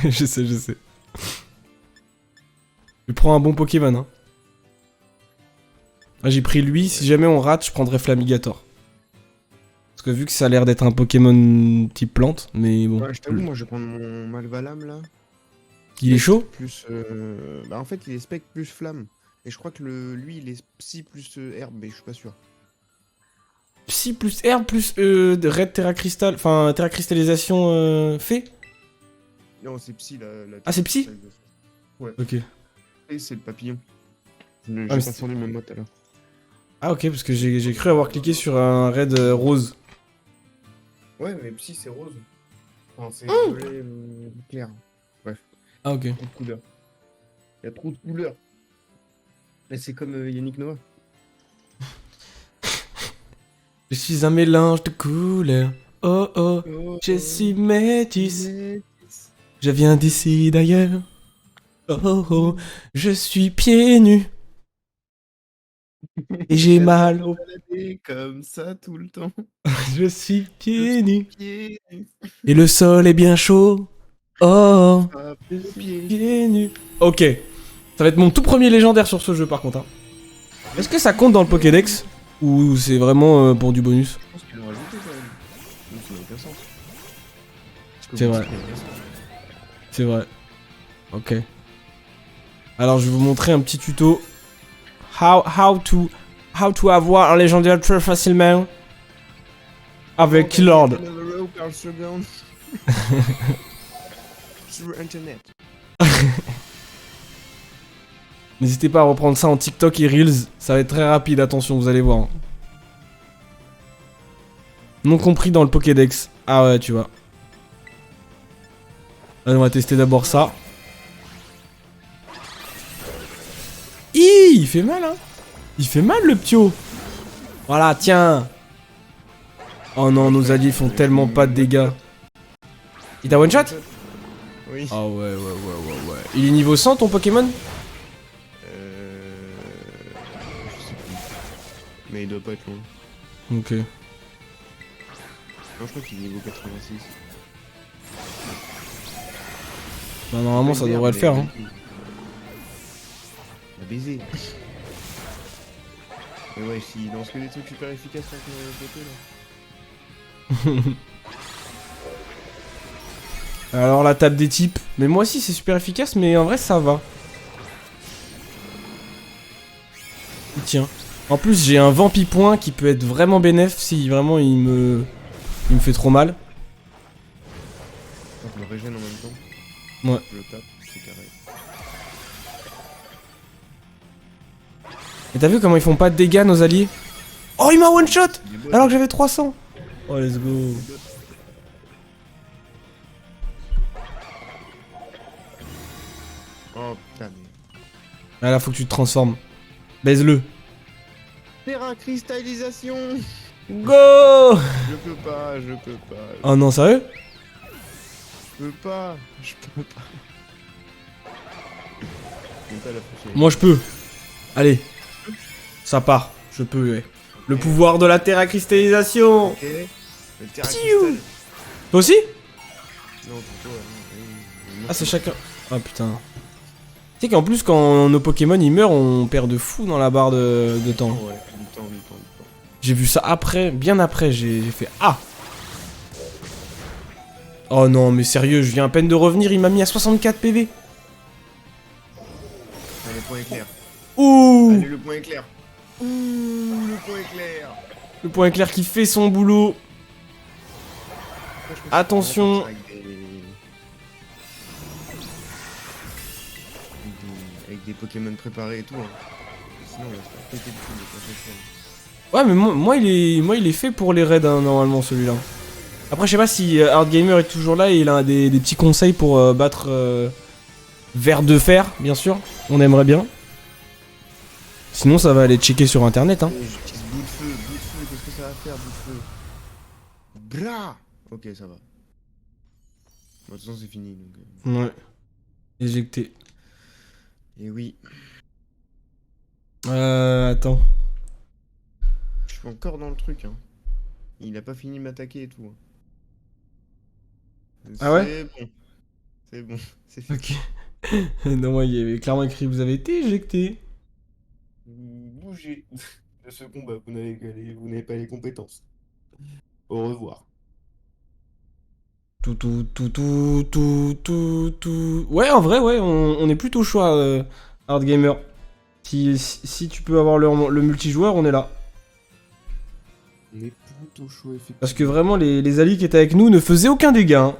Je sais. Je prends un bon Pokémon, hein. Ah, j'ai pris lui, si jamais on rate, je prendrais Flamigator. Parce que vu que ça a l'air d'être un Pokémon type plante, mais bon. Ouais, je t'avoue, moi, je vais prendre mon Malvalam, là. Il est chaud? Plus, bah, en fait, il est spec plus flamme. Et je crois que lui, il est psy plus herbe, mais je suis pas sûr. Psy plus herbe plus Red Terra Crystal, enfin Terra Cristallisation fait? Non, c'est psy, Ah, c'est psy? Ouais. Ok. Et c'est le papillon. J'ai mais pas c'est- entendu même moi tout à l'heure. Ah ok, parce que j'ai cru avoir cliqué sur un raid rose. Ouais, mais psy, c'est rose. Enfin, c'est violet clair. Bref, Ah ok. trop de couleurs. Il y a trop de couleurs. Mais c'est comme Yannick Noah. Je suis un mélange de couleurs. Oh oh, je suis métis. Je viens d'ici d'ailleurs. Oh oh, je suis pieds nus. Et j'ai mal au... balader comme ça tout le temps. Je suis pieds nus. Pieds nus. Et le sol est bien chaud. Oh, Frappe le pied. pieds nus. Ok. Ça va être mon tout premier légendaire sur ce jeu par contre, hein. Est-ce que ça compte dans le Pokédex? Ou c'est vraiment pour du bonus? Je pense qu'ils l'ont rajouté quand même. Donc ça n'a aucun sens. Parce que C'est bon, vrai. ça n'a aucun sens. C'est vrai. Ok. Alors je vais vous montrer un petit tuto. How to avoir un légendaire très facilement. Avec Killord. Sur internet. N'hésitez pas à reprendre ça en TikTok et Reels. Ça va être très rapide, attention, vous allez voir. Non compris dans le Pokédex. Ah ouais, tu vois. Allez, on va tester d'abord ça. Il fait mal, hein. Il fait mal, le Pio. Voilà, tiens. Oh non, nos alliés font tellement pas de dégâts. Il t'a one shot? Oui. Ah ouais. Il est niveau 100 ton Pokémon? Je sais plus. Mais il doit pas être loin. Ok. Non, je crois qu'il est niveau 86. Bah, normalement ça devrait le faire, hein. On a baisé. Mais ouais, s'il lance que des trucs super efficaces avec le côté là. Alors la table des types. Mais moi aussi c'est super efficace, mais en vrai ça va. Tiens. En plus j'ai un Vampipoint qui peut être vraiment bénéf si vraiment il me fait trop mal. On le régène en même temps. Ouais. Je le tape, c'est carré. Et t'as vu comment ils font pas de dégâts nos alliés? Oh il m'a one shot Il est bon, alors que j'avais 300. Oh let's go. Oh putain, mais. Ah là faut que tu te transformes. Baise-le. Terra cristallisation. Go. Je peux pas. Oh non sérieux? Je peux pas. Même pas la fonction. Moi je peux. Allez. Ça part. Je peux, ouais. Le pouvoir de la Terra Cristallisation. Ok. Le Terra Piou. cristal. Toi aussi? Non, plutôt. Ah c'est chacun. Ah putain. Tu sais qu'en plus quand nos Pokémon ils meurent on perd de fou dans la barre de temps. Ouais, du temps. J'ai vu ça après, bien après j'ai fait ah. Oh non mais sérieux je viens à peine de revenir il m'a mis à 64 PV. Allez, point éclair. Ouh. Allez, le point éclair. Ouh, le point éclair. Le point éclair qui fait son boulot. Attention. Avec des Pokémon préparés et tout. Hein. Sinon, on va se faire péter le cul à chaque fois. Ouais, mais moi, il est fait pour les raids, hein, normalement, celui-là. Après, je sais pas si Hard Gamer est toujours là et il a des petits conseils pour battre Ver de Fer, bien sûr. On aimerait bien. Sinon, ça va aller checker sur internet, hein. J'utilise bout de feu, qu'est-ce que ça va faire, bout de feu? Bra. Ok, ça va. Bon, de toute façon, c'est fini. Donc, Ouais. Éjecté. Et oui. Attends. Je suis encore dans le truc, hein. Il a pas fini de m'attaquer et tout. Hein. Ah ouais? C'est bon. C'est fait. Ok. Non, moi, il y avait clairement écrit vous avez été éjecté. Bougez de ce combat, vous n'avez pas les compétences. Au revoir. Tout. Ouais, en vrai, ouais, on est plutôt chaud Hard Gamer. Si tu peux avoir le multijoueur, on est là. On est plutôt chaud, effectivement. Parce que vraiment, les alliés qui étaient avec nous ne faisaient aucun dégât. Hein.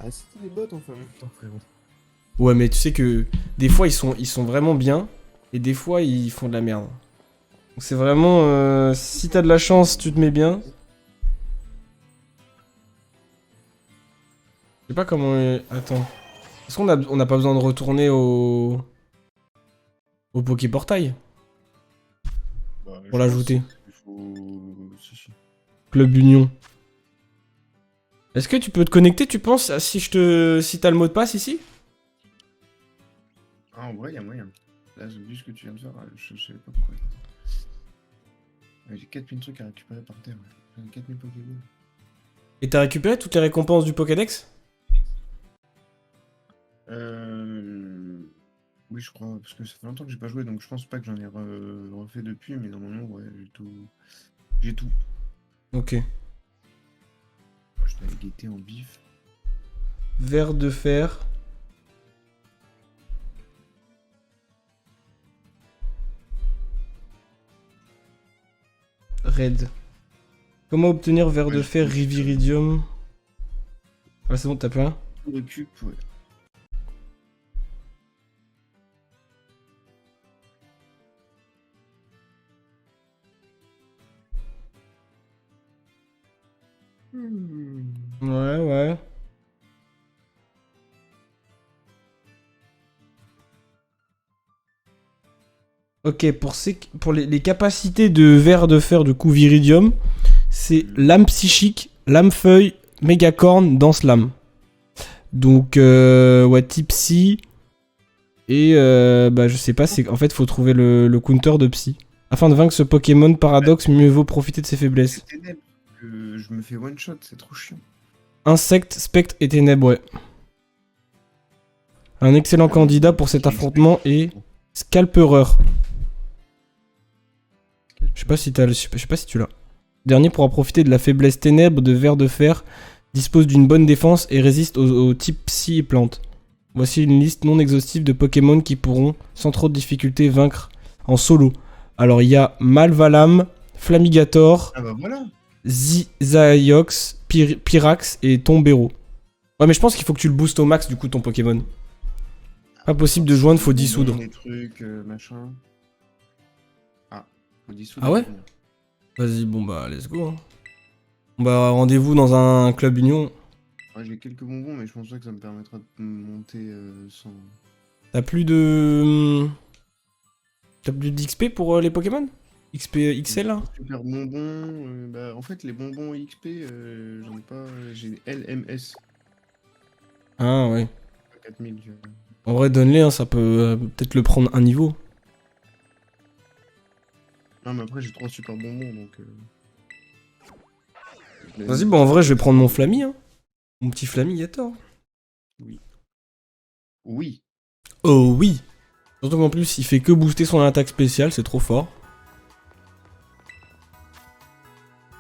Ah, c'était des bots en fait en même temps, frérot. Ouais, mais tu sais que des fois, ils sont vraiment bien. Et des fois, ils font de la merde. Donc c'est vraiment... si t'as de la chance, tu te mets bien. Je sais pas comment... Attends. Est-ce qu'on a pas besoin de retourner au Poképortail Bah, pour l'ajouter? Il faut... Si. Club Union. Est-ce que tu peux te connecter, tu penses, si t'as le mot de passe ici? Ah, en vrai, il y a moyen. Là, vu ce que tu viens de faire, je savais pas pourquoi. J'ai 4000 trucs à récupérer par terre. J'ai 4000 Pokémon. Et t'as récupéré toutes les récompenses du Pokédex? Oui, je crois, parce que ça fait longtemps que j'ai pas joué, donc je pense pas que j'en ai refait depuis, mais normalement, ouais, j'ai tout. Ok. Je t'avais guetté en bif. Ver de Fer. Red. Comment obtenir Ver de Fer Riviridium? Ah, c'est bon, t'as plein? Récup, ouais. Ouais. Ok, pour les capacités de Ver de Fer de coup Viridium, c'est lame psychique, lame feuille, mégacorne, danse lame. Donc, ouais, type psy. Et bah, je sais pas, en fait, faut trouver le counter de psy. Afin de vaincre ce Pokémon paradoxe, mieux vaut profiter de ses faiblesses. C'est ténèbres que je me fais one shot, c'est trop chiant. Insecte, spectre et ténèbres, ouais. Un excellent candidat pour cet affrontement est Scalpereur. Je sais pas si tu l'as. Dernier pourra profiter de la faiblesse ténèbres de Ver de Fer, dispose d'une bonne défense et résiste aux types psy et plantes. Voici une liste non exhaustive de Pokémon qui pourront sans trop de difficulté vaincre en solo. Alors il y a Malvalam, Flamigator, Ah bah voilà. Zizaiox, Pyrax et Tombero. Ouais, mais je pense qu'il faut que tu le boostes au max du coup ton Pokémon. Pas possible de joindre, faut dissoudre. Des trucs, machin. Ah, faut dissoudre. Ah ouais? Vas-y, bon bah let's go. Hein. Bah rendez-vous dans un club union. Ouais, j'ai quelques bonbons, mais je pense pas que ça me permettra de monter sans... T'as plus de... T'as plus d'XP pour les Pokémon? XP XL là? Super bonbons, bah en fait les bonbons XP, j'en ai pas, j'ai LMS. Ah ouais. 4000, tu vois. En vrai donne-les, hein, ça peut peut-être le prendre un niveau. Non mais après j'ai 3 super bonbons donc... Vas-y, bah en vrai je vais prendre mon Flammy, hein. Mon petit Flamigator. Oui. Oui. Oh oui. Surtout qu'en plus il fait que booster son attaque spéciale, c'est trop fort.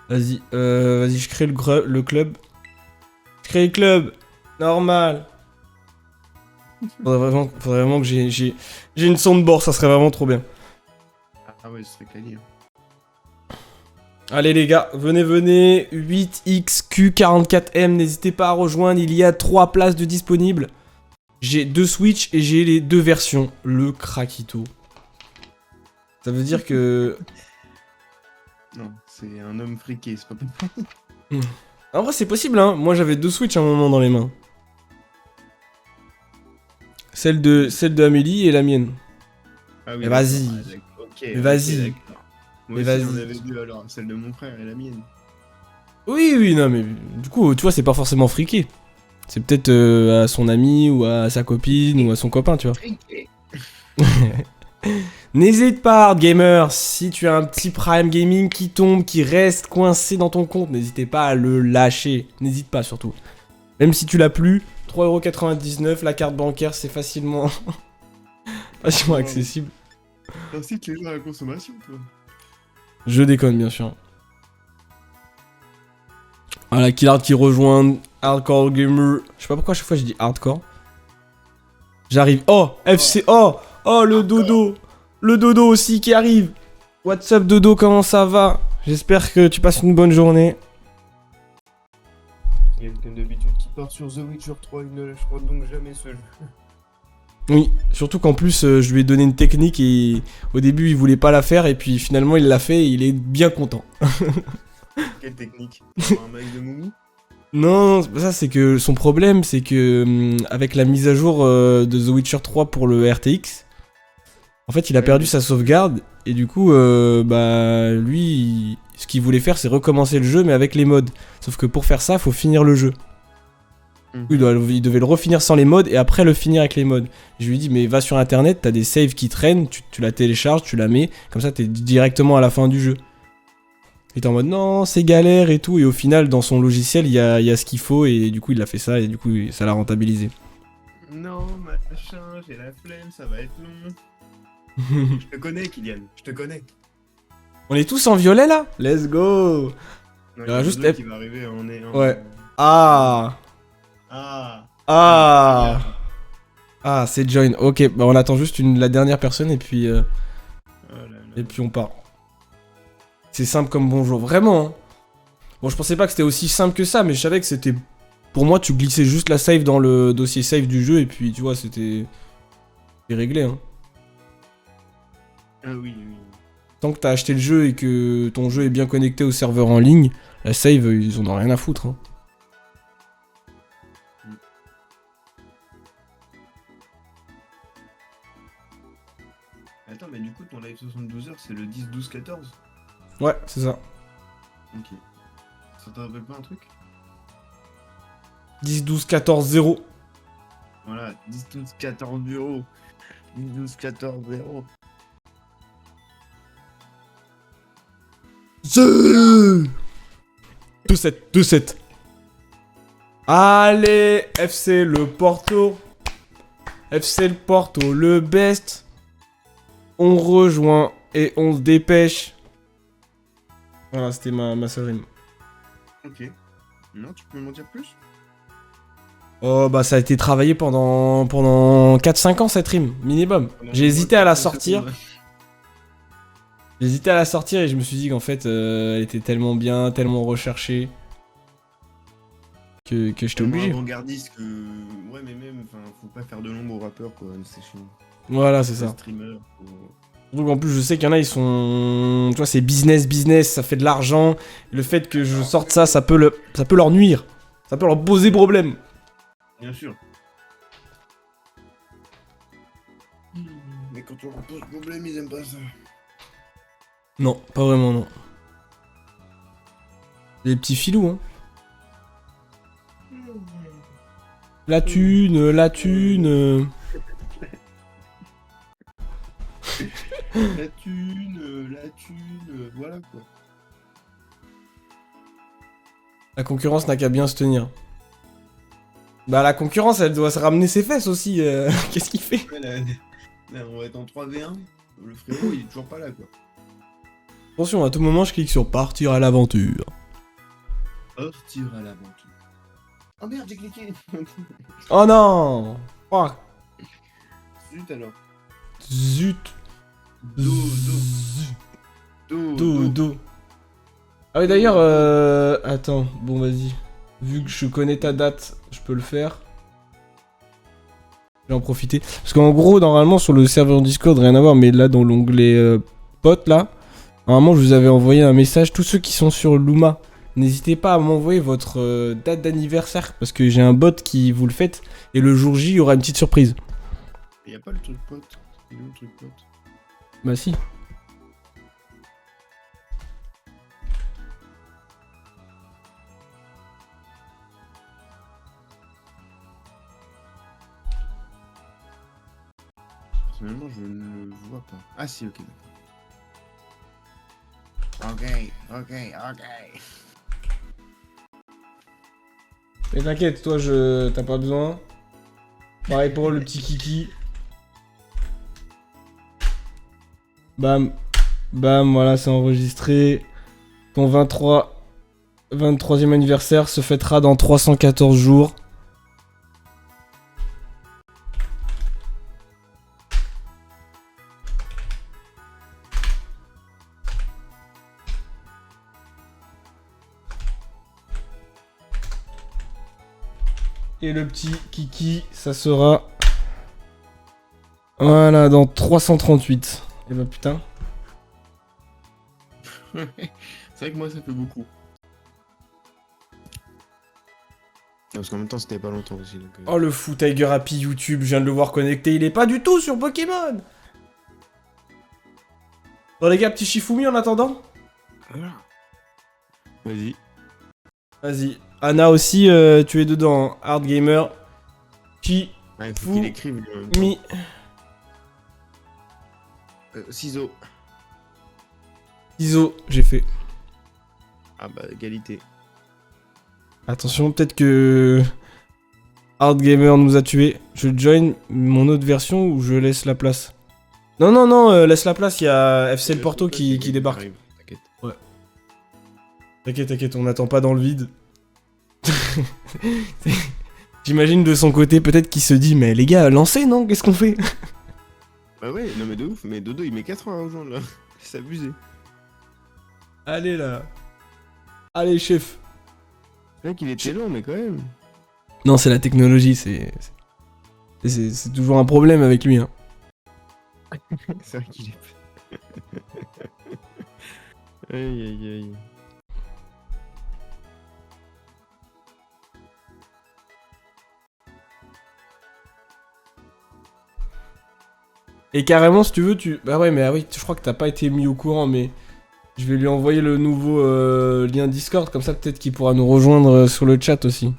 Vas-y, je crée le club. Je crée le club. Normal. Faudrait vraiment que j'ai une sonde bord, ça serait vraiment trop bien. Ah ouais, ce serait quali. Hein. Allez les gars, venez, 8XQ44M, n'hésitez pas à rejoindre, il y a 3 places de disponibles. J'ai 2 Switch et j'ai les 2 versions, le craquito. Ça veut dire que... Non, c'est un homme friqué, c'est pas possible. En vrai c'est possible hein, moi j'avais 2 Switch à un moment dans les mains. Celle de Amélie et la mienne. Ah oui, Mais vas-y. Ok, Mais vas-y. d'accord. Moi Mais aussi, vas-y. j'en avais deux alors, celle de mon frère et la mienne. Oui, non mais du coup tu vois c'est pas forcément friqué. C'est peut-être à son ami ou à sa copine ou à son copain tu vois. Friqué. N'hésite pas, Hard Gamer, si tu as un petit Prime Gaming qui tombe, qui reste coincé dans ton compte, n'hésitez pas à le lâcher. N'hésite pas surtout. Même si tu l'as plus, 3,99€, la carte bancaire, c'est facilement... facilement accessible. T'incites les gens à la consommation, toi. Je déconne, bien sûr. Voilà, Killard qui rejoint Hardcore Gamer. Je sais pas pourquoi à chaque fois je dis hardcore. J'arrive. Oh, FC. Oh, le dodo. Le dodo aussi qui arrive. What's up dodo, comment ça va? J'espère que tu passes une bonne journée. Il y a quelqu'un d'habitude qui part sur The Witcher 3, il ne lâchera donc jamais ce jeu. Oui, surtout qu'en plus je lui ai donné une technique et au début il voulait pas la faire et puis finalement il l'a fait et il est bien content. Quelle technique? Avoir un mec de moumou? Non, ça c'est que son problème c'est que avec la mise à jour de The Witcher 3 pour le RTX, en fait il a perdu sa sauvegarde et du coup bah lui ce qu'il voulait faire c'est recommencer le jeu mais avec les mods. Sauf que pour faire ça faut finir le jeu. Il devait le refinir sans les mods et après le finir avec les mods. Je lui ai dit mais va sur internet, t'as des saves qui traînent, tu la télécharges, tu la mets, comme ça t'es directement à la fin du jeu. Il était en mode non c'est galère et tout et au final dans son logiciel il y a ce qu'il faut et du coup il a fait ça et du coup ça l'a rentabilisé. Non machin, j'ai la flemme, ça va être long. Je te connais Kylian, je te connais. On est tous en violet là? Let's go. Non, Il y aura juste qui va arriver Ouais. Ah c'est join. Ok, bah on attend juste la dernière personne et puis Oh là là. et puis on part. C'est simple comme bonjour, vraiment. Hein. Bon, je pensais pas que c'était aussi simple que ça, mais je savais que c'était... Pour moi, tu glissais juste la save dans le dossier save du jeu, et puis, tu vois, c'était réglé, hein. Ah oui. Tant que t'as acheté le jeu et que ton jeu est bien connecté au serveur en ligne, la save, ils en ont rien à foutre, hein. Attends, mais du coup, ton live 72 heures, c'est le 10, 12, 14? Ouais, c'est ça. Ok. Ça te rappelle pas un truc? 10, 12, 14, 0. Voilà, 10, 12, 14 bureaux. 10, 12, 14, 0. 2-7, 2-7. Allez, FC le Porto. FC le Porto, le best. On rejoint et on se dépêche. Voilà, c'était ma seule rime. Ok. Non, tu peux m'en dire plus? Oh bah ça a été travaillé pendant 4-5 ans cette rime, minimum. J'ai hésité à la sortir. J'ai hésité à la sortir et je me suis dit qu'en fait elle était tellement bien, tellement recherchée que j'étais obligé. Avant-gardiste que... Ouais, mais même, enfin, faut pas faire de l'ombre aux rappeurs, quoi, c'est chiant. Voilà, c'est ça. Streamer, Donc en plus je sais qu'il y en a ils sont... Tu vois c'est business, ça fait de l'argent. Le fait que je sorte ça, ça peut leur nuire. Ça peut leur poser problème. Bien sûr. Mais quand on leur pose problème, ils aiment pas ça. Non, pas vraiment non. Les petits filous hein. La thune. La thune, voilà quoi. La concurrence n'a qu'à bien se tenir. Bah la concurrence elle doit se ramener ses fesses aussi, qu'est-ce qu'il fait? Ouais, là, on va être en 3v1, le frérot il est toujours pas là quoi. Attention, à tout moment je clique sur partir à l'aventure. Partir à l'aventure. Oh merde, j'ai cliqué. Oh non. Oh. Zut alors. Zut. Do. Do. Ah oui, d'ailleurs, attends, bon, vas-y. Vu que je connais ta date, je peux le faire. Je vais en profiter. Parce qu'en gros, normalement, sur le serveur Discord, rien à voir, mais là, dans l'onglet potes, là, normalement, je vous avais envoyé un message. Tous ceux qui sont sur Luma, n'hésitez pas à m'envoyer votre date d'anniversaire, parce que j'ai un bot qui vous le fait, et le jour J, il y aura une petite surprise. Y a pas le truc pote. Il est où le truc pote? Bah si. Personnellement, je ne le vois pas. Ah si, ok, d'accord. Ok. Mais t'inquiète, toi, t'as pas besoin. Pareil pour le petit Kiki. Bam. Bam, voilà, c'est enregistré. Ton 23e anniversaire se fêtera dans 314 jours. Et le petit Kiki, ça sera... Voilà, dans 338. Et bah putain. C'est vrai que moi, ça fait beaucoup. Parce qu'en même temps, c'était pas longtemps aussi. Donc, Oh le fou Tiger Happy YouTube, je viens de le voir connecté, il est pas du tout sur Pokémon. Bon les gars, petit Shifumi en attendant. Voilà. Vas-y. Vas-y. Anna aussi, tu es dedans. Hein. Hard Gamer. Qui Ouais, faut Fou. qu'il écrive. lui, en même temps. mi. Ciseaux. ISO, j'ai fait. Ah bah, égalité. Attention, peut-être que Hard Gamer nous a tués. Je join mon autre version ou je laisse la place. Non, laisse la place, il y a FC le Porto qui débarque. Arrive, t'inquiète. T'inquiète, on n'attend pas dans le vide. J'imagine de son côté peut-être qu'il se dit mais les gars, lancez non? Qu'est-ce qu'on fait? Bah ouais, non mais de ouf, mais Dodo il met 80 aux gens là. C'est abusé. Allez là. Allez chef. C'est vrai qu'il était long, mais quand même. Non, c'est la technologie, c'est toujours un problème avec lui. Hein. C'est vrai qu'il est. Aïe. Et carrément, si tu veux, tu... Bah ouais, mais ah oui, je crois que t'as pas été mis au courant, mais... Je vais lui envoyer le nouveau lien Discord, comme ça peut-être qu'il pourra nous rejoindre sur le chat aussi.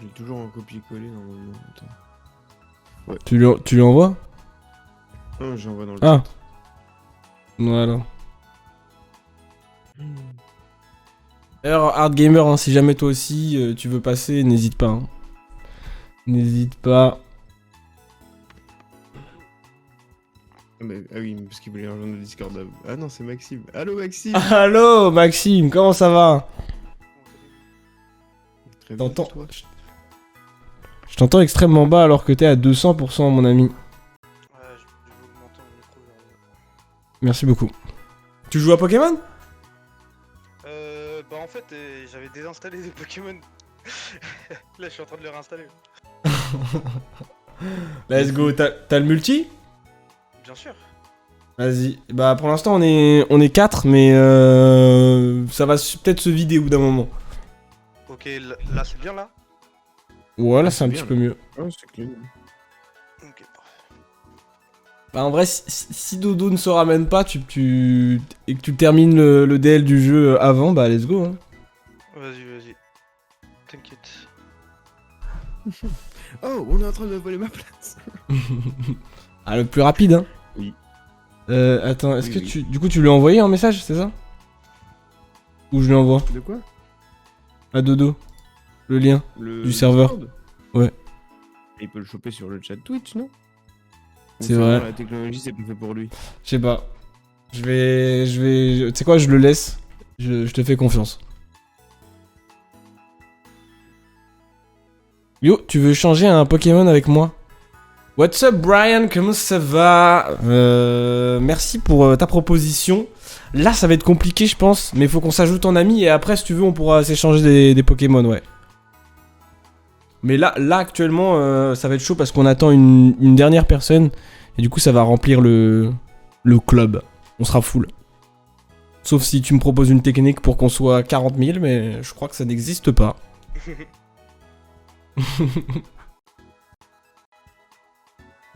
J'ai toujours un copier-coller normalement. Attends. Ouais. Tu lui envoies? Non, j'envoie dans le Ah. chat. Voilà. D'ailleurs, Hard Gamer, hein, si jamais toi aussi tu veux passer, n'hésite pas. Hein. N'hésite pas. Ah oui, parce qu'il voulait rejoindre le Discord. Ah non, c'est Maxime. Allô Maxime. Allô Maxime, comment ça va? Très bien, T'entends? toi. Je t'entends extrêmement bas alors que t'es à 200% mon ami. Ouais, je vais augmenter mon micro. Merci beaucoup. Tu joues à Pokémon? Bah en fait, j'avais désinstallé des Pokémon. Là, je suis en train de les réinstaller. Let's go, t'as le multi? Bien sûr. Vas-y. Bah pour l'instant on est 4 mais ça va peut-être se vider au bout d'un moment. Ok, là c'est bien là. Ouais là Ah, c'est un c'est petit bien, peu mieux. Ah, c'est clair. Ok, parfait. Bah en vrai si Dodo ne se ramène pas et que tu termines le DL du jeu avant, bah let's go hein. Vas-y. T'inquiète. Oh, on est en train de voler ma place. Ah le plus rapide hein. Oui. Attends, est-ce Oui, que oui. du coup tu lui as envoyé un message, c'est ça? Ou je lui envoie De quoi? à Dodo le lien Le du serveur. Discord. Ouais. Il peut le choper sur le chat Twitch, non? Ou C'est vrai. La technologie, c'est pas fait pour lui. Je sais pas. Je vais tu sais quoi, je le laisse. Je te fais confiance. Yo, tu veux changer un Pokémon avec moi? What's up Brian, comment ça va? Merci pour ta proposition. là, ça va être compliqué, je pense. Mais faut qu'on s'ajoute en ami et après, si tu veux, on pourra s'échanger des Pokémon, ouais. Mais là actuellement, ça va être chaud parce qu'on attend une dernière personne. Et du coup, ça va remplir le club. On sera full. Sauf si tu me proposes une technique pour qu'on soit 40 000, mais je crois que ça n'existe pas.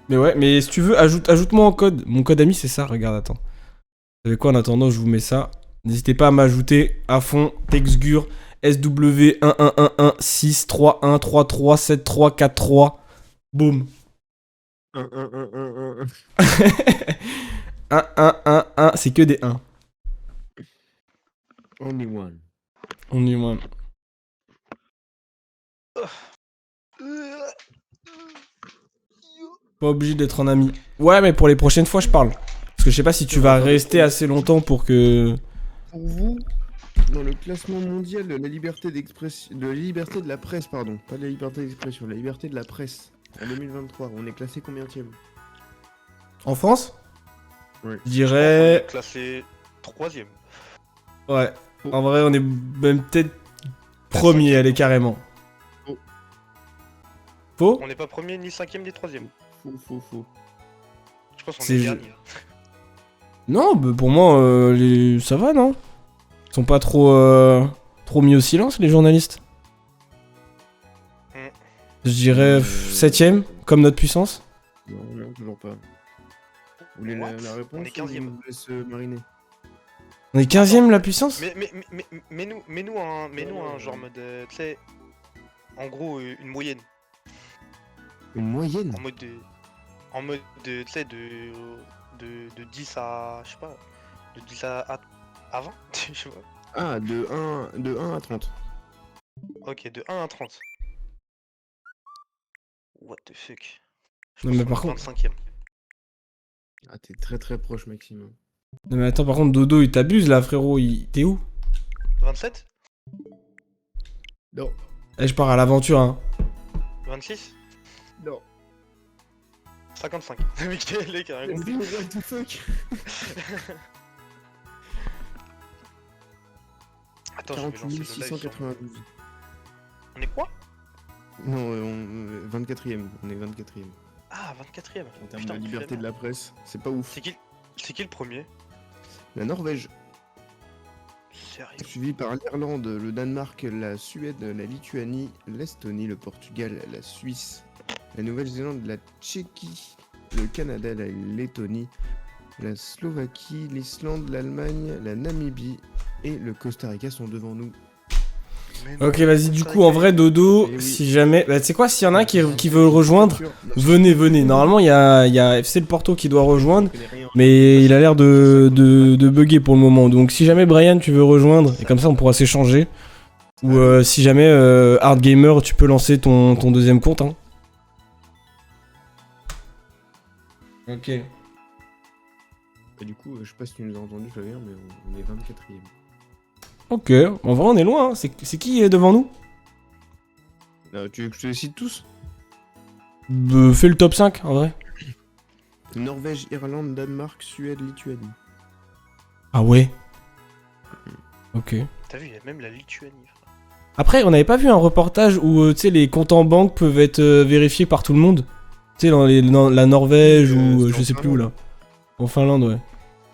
Mais ouais, mais si tu veux, ajoute-moi en code. Mon code ami, c'est ça, regarde, attends. Vous savez quoi, en attendant, je vous mets ça. N'hésitez pas à m'ajouter à fond, Texgur, SW1111631337343. Boum. 1, 1, 1, 1, 1, 1, 1, 1, c'est que des 1. 1. Only one. On y va. Pas obligé d'être un ami. Ouais, mais pour les prochaines fois, je parle. Parce que je sais pas si tu vas rester assez longtemps pour que... Pour vous, dans le classement mondial de la liberté d'expression, de la liberté de la presse, pardon, pas de la liberté d'expression, la liberté de la presse, en 2023, on est classé combienième? En France? Ouais. Je dirais... Classé 3ème. Ouais. En vrai, on est même peut-être premier, allez, carrément. Faux. Faux? On n'est pas premier, ni 5ème, ni 3ème. Faux. Je pense qu'on C'est- est dernier. Non, bah pour moi, ça va, non? Ils sont pas trop mis au silence, les journalistes. Je dirais 7ème, comme notre puissance. Non, toujours pas. Vous voulez What la réponse? On est 15e. Ou je vous laisse mariner. On est 15ème, la puissance? Mets-nous un genre mode, tu sais, en gros une moyenne, Une moyenne? en mode tu sais de 10 à, je sais pas, de 10 à 20, je sais pas. Ah, de 1 à 30. Ok, de 1 à 30. What the fuck. Non, mais par contre... 25ème. Ah, t'es très proche, Maxime. Non, mais attends, par contre, Dodo, il t'abuse, là, frérot. T'es où? 27? Non. Eh, je pars à l'aventure, hein. 26? Non. 55. Michael, les gars, compris. What the fuck? Attends, je vais 48 lancer le live sur- 692. On est quoi? Non, 24ème. On est 24ème. Ah, 24ème. En termes Putain, de liberté de la presse, c'est pas ouf. C'est qui le premier? La Norvège, Sérieux? suivi par l'Irlande, le Danemark, la Suède, la Lituanie, l'Estonie, le Portugal, la Suisse, la Nouvelle-Zélande, la Tchéquie, le Canada, la Lettonie, la Slovaquie, l'Islande, l'Allemagne, la Namibie et le Costa Rica sont devant nous. Ok, vas-y, du coup, en vrai, Dodo, Eh oui. si jamais... Bah, tu sais quoi, s'il y en a un qui veut le rejoindre, venez. Normalement, il y a FC le Porto qui doit rejoindre, mais il a l'air de bugger pour le moment. Donc, si jamais, Brian, tu veux rejoindre, et comme ça, on pourra s'échanger. Ou si jamais, Hard Gamer, tu peux lancer ton deuxième compte, hein. Ok. Et du coup, je sais pas si tu nous as entendu, Flavien, mais on est 24ème. Ok, en vrai, on est loin, hein. C'est qui est devant nous? Tu veux que je te les cite tous? Fais le top 5, en vrai. Norvège, Irlande, Danemark, Suède, Lituanie. Ah ouais. Ok. T'as vu, il y a même la Lituanie. Frère. Après, on n'avait pas vu un reportage où tu sais les comptes en banque peuvent être vérifiés par tout le monde. Tu sais, dans la Norvège ou je sais plus où là. En Finlande, ouais.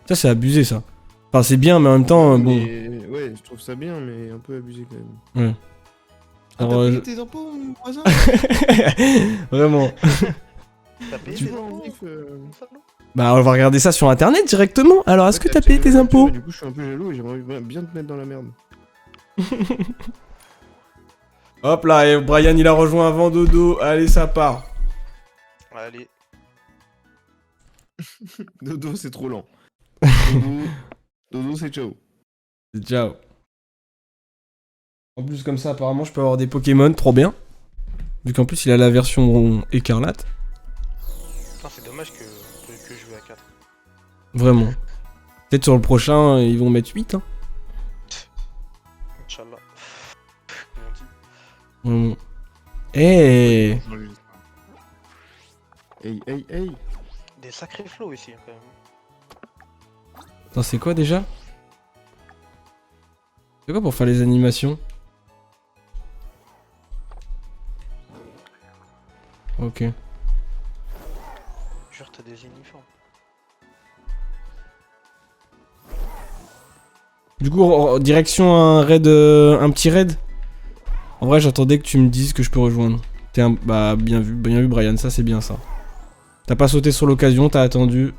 Ça, c'est abusé ça. Enfin, c'est bien, mais en même temps, bon. Mais, ouais, je trouve ça bien, mais un peu abusé quand même. Ouais. Ah, Alors, t'as payé tes impôts, mon voisin? Vraiment. T'as payé Tu tes vois en impôts, vif, Fablo? Bah, on va regarder ça sur internet directement. Alors, est-ce que t'as payé tes impôts? Du coup, je suis un peu jaloux et j'aimerais bien te mettre dans la merde. Hop là, et Brian il a rejoint avant Dodo. Allez, ça part. Allez. Dodo, c'est trop lent. Dodo, c'est ciao. Ciao. En plus, comme ça, apparemment, je peux avoir des Pokémon. Trop bien. Vu qu'en plus, il a la version écarlate. Putain, c'est dommage que je joue à 4. Vraiment. Peut-être sur le prochain, ils vont mettre 8. Hein. Inch'Allah. Comme on dit. Vraiment. Eh. Hey. Des sacrés flots ici, quand même. Attends, c'est quoi déjà? C'est quoi pour faire les animations? Ok. Jure, t'as des uniformes. Du coup, direction un raid, un petit raid. En vrai, j'attendais que tu me dises que je peux rejoindre. Bah, bien vu, Brian, ça c'est bien ça. T'as pas sauté sur l'occasion, t'as attendu.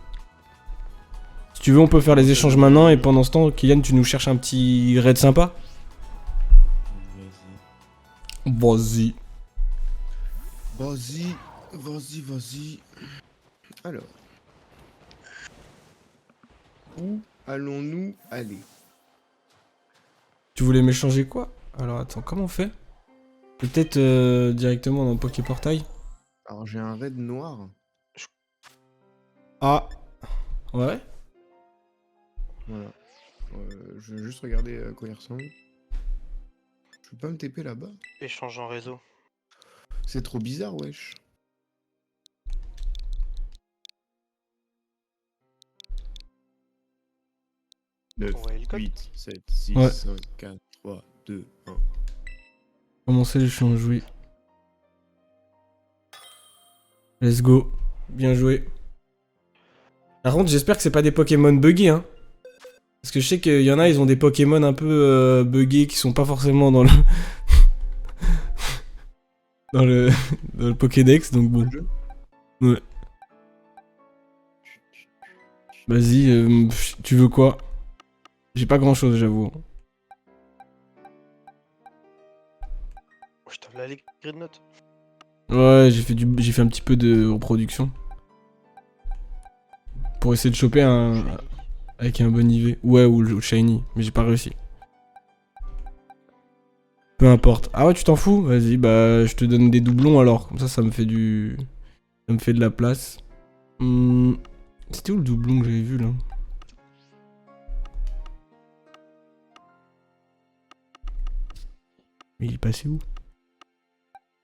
Si tu veux, on peut faire les échanges maintenant et pendant ce temps, Kylian, tu nous cherches un petit raid sympa? Vas-y. Vas-y. Alors. Où allons-nous aller? Tu voulais m'échanger quoi? Alors attends, comment on fait? Peut-être directement dans Poképortail? Alors j'ai un raid noir. Ah. Ouais. Voilà. Je vais juste regarder à quoi il ressemble. Je peux pas me TP là-bas? Échange en réseau. C'est trop bizarre, wesh. Neuf, Ouais, le code. 8, 7, 6, Ouais. 5, 4, 3, 2, 1. Commencer l'échange, oui. Let's go. Bien joué. Par contre, j'espère que c'est pas des Pokémon buggés, hein. Parce que je sais qu'il y en a, ils ont des Pokémon un peu buggés qui sont pas forcément dans le... dans le... dans le Pokédex, donc bon. Ouais. Vas-y, tu veux quoi? J'ai pas grand chose, j'avoue. Oh, je t'avais la grid note. Ouais, j'ai fait un petit peu de reproduction. Pour essayer de choper un... avec un bon IV. Ouais, ou le shiny, mais j'ai pas réussi. Peu importe. Ah ouais, tu t'en fous? Vas-y, bah je te donne des doublons alors. Comme ça me fait du... ça me fait de la place. C'était où le doublon que j'avais vu là? Mais il est passé où?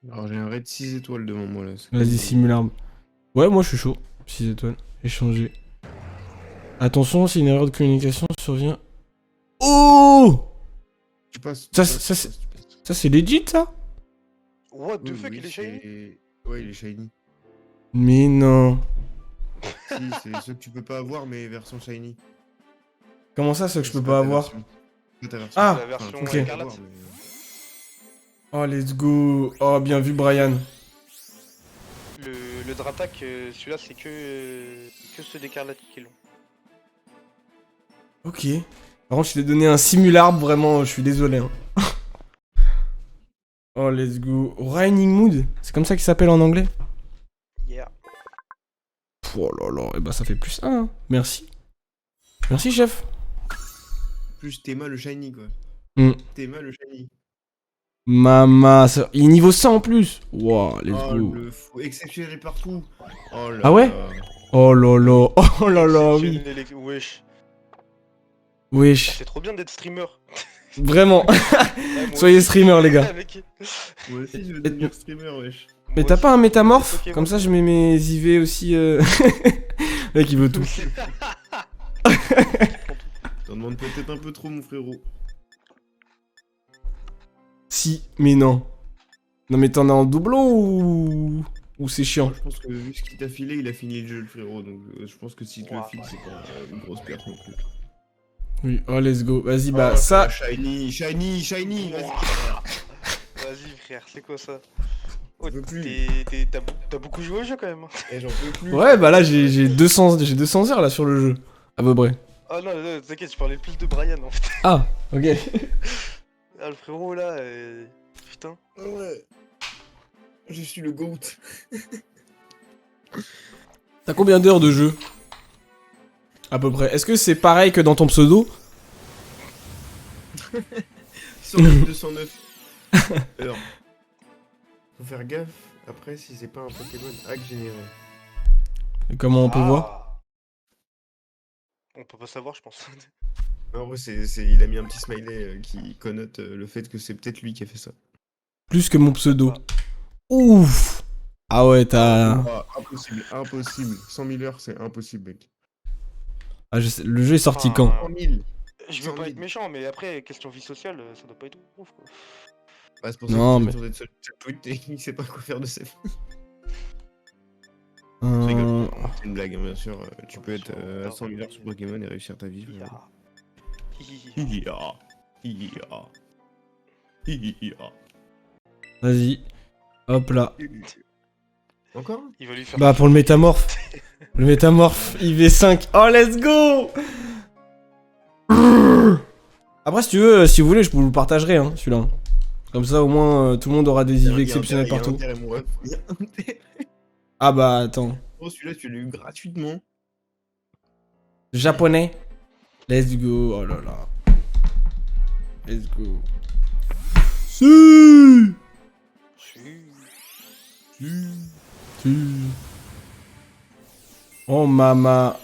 Alors j'ai un raid 6 étoiles devant moi là. Vas-y, simule arme. Ouais, moi je suis chaud. 6 étoiles. Échanger. Attention, si une erreur de communication survient. Oh! Tu passes. Ça, ça c'est legit ça? What the fuck, il est shiny? Ouais, il est shiny. Mais non. Si, c'est ceux que tu peux pas avoir, mais version shiny. Comment ça, ceux que je C'est peux pas pas ta avoir? version. C'est ta version. Ah, La version ok. écarlate. Oh, let's go. Oh, bien vu, Brian. Le Dratak, celui-là, c'est que ceux d'écarlate qui l'ont. Ok. Par contre, je t'ai donné un simularbre, vraiment, je suis désolé. Hein. Oh, let's go. Raining Mood, c'est comme ça qu'il s'appelle en anglais? Yeah. Oh là là, et bah ça fait plus 1. Hein. Merci. Merci, chef. Plus Théma le shiny quoi. Théma le shiny. Mama, il est niveau 100 en plus. Wow, let's go. Le fou exceptionnel partout. Oh là Ah ouais? là. Oh là là, oh là là, oui. Wesh. Wesh. C'est trop bien d'être streamer. Vraiment. Ouais, moi Soyez aussi. streamer, les gars. Mec. Moi aussi je veux devenir streamer wesh. Mais Moi t'as aussi, pas un métamorphe? Pokémon. Comme ça, je mets mes IV aussi. Le mec, il veut tout. T'en demandes peut-être un peu trop mon frérot. Si, mais non. Non, mais t'en as en doublon ou c'est chiant? Moi, je pense que vu ce qu'il t'a filé, il a fini le jeu le frérot. Donc je pense que s'il te le Ouais. file, c'est pas une grosse perte non plus. Oui, oh, let's go. Vas-y, bah Oh, ça. Shiny, vas-y. Vas-y, frère, c'est quoi ça? Oh, J'en peux plus. T'as beaucoup joué au jeu quand même. Hein. Eh, j'en peux plus. Ouais, bah là, j'ai 200 heures là sur le jeu. À peu près. Oh non, non, t'inquiète, je parlais plus de Brian en fait. Ah, ok. Ah, le frérot là, putain. Ouais. Je suis le GOAT. T'as combien d'heures de jeu? À peu près. Est-ce que c'est pareil que dans ton pseudo? 209. Alors, faut faire gaffe après si c'est pas un Pokémon hack généré. Et comment on peut voir? On peut pas savoir, je pense. En vrai, il a mis un petit smiley qui connote le fait que c'est peut-être lui qui a fait ça. Plus que mon pseudo. Ouf. Ah ouais, t'as... Ah, impossible. 100 000 heures, c'est impossible, mec. Ah, le jeu est sorti quand? 100 000. Je veux pas être méchant, mais après, question vie sociale, ça doit pas être ouf, quoi. Bah, c'est pour ça Non, qu'il mais- est autour d'être seul tweet et il sait pas quoi faire de sa vie. Je rigole, c'est une blague, hein, bien sûr. Tu peux être à 100 000 heures sur Pokémon et réussir ta vie. Ya. Vas-y. Hop là. Encore? Il va lui faire. Bah pour le métamorphe. Le métamorphe IV5. Oh let's go. Après si tu veux, si vous voulez, je vous le partagerai hein, celui-là. Comme ça au moins tout le monde aura des IV exceptionnels partout. Il y a intérêt, mon ref. Il y a intérêt. Ah bah attends. Oh, celui-là, tu l'as eu gratuitement. Japonais. Let's go. Oh là là. Let's go. Si. Si. Oh mama.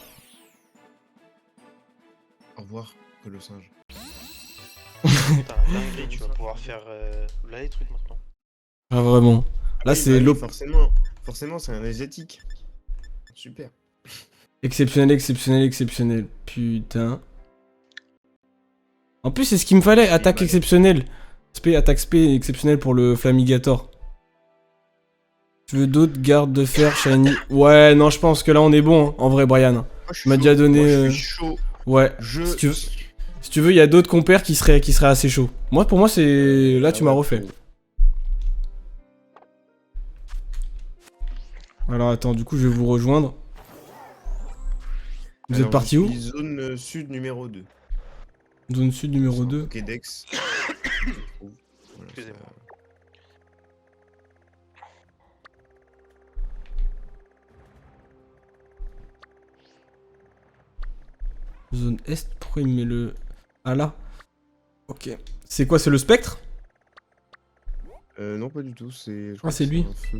Au revoir, que le singe. Putain, dinguerie, tu vas pouvoir faire là les trucs maintenant. Ah vraiment. Là Oui, c'est bah oui, l'eau. Forcément, c'est un asiatique. Super. Exceptionnel, exceptionnel, exceptionnel. Putain. En plus, c'est ce qu'il me fallait. Attaque exceptionnelle. Attaque spé exceptionnelle pour le Flamigator. Tu veux d'autres gardes de fer, shiny? Ouais, non, je pense que là on est bon. Hein. En vrai, Brian. Moi, je suis M'a chaud. déjà donné, Moi, je suis chaud. Ouais. Si tu veux, il y a d'autres compères qui seraient assez chauds. Moi, pour moi, c'est. Là, tu m'as refait. Alors, attends, du coup, je vais vous rejoindre. Vous êtes parti où? Zone sud numéro 2. Zone sud numéro 2. Pokédex. Voilà, Excusez-moi. Zone est, pourquoi il met le... Ah là. Ok. C'est quoi, c'est le spectre? Non, pas du tout, c'est... Ah, c'est lui. un feu.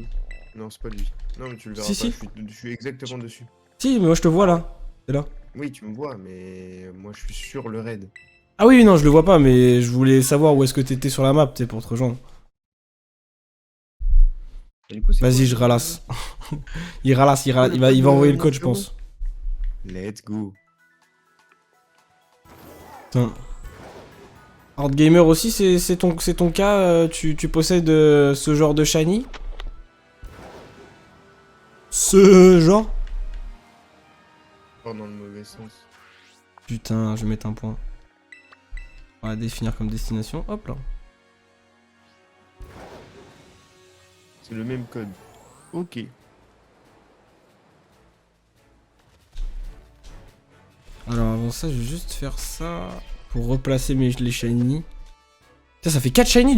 Non, c'est pas lui. Non, mais tu le verras Si, pas, si. Je suis exactement dessus. Si, mais moi je te vois là. C'est là. Oui, tu me vois, mais moi je suis sur le raid. Ah oui, non, je le vois pas, mais je voulais savoir où est-ce que t'étais sur la map, tu sais, pour te rejoindre. Et du coup, c'est Vas-y, quoi, je ralasse. Il ralasse, il va envoyer le code, je pense. Let's go. Putain. Hard Gamer aussi, c'est ton cas, tu possèdes ce genre de shiny? Ce genre? Pas dans le mauvais sens. Putain, je vais mettre un point. On va définir comme destination, hop là. C'est le même code. Ok. Alors avant ça, je vais juste faire ça pour replacer les shiny. Putain, ça fait 4 shiny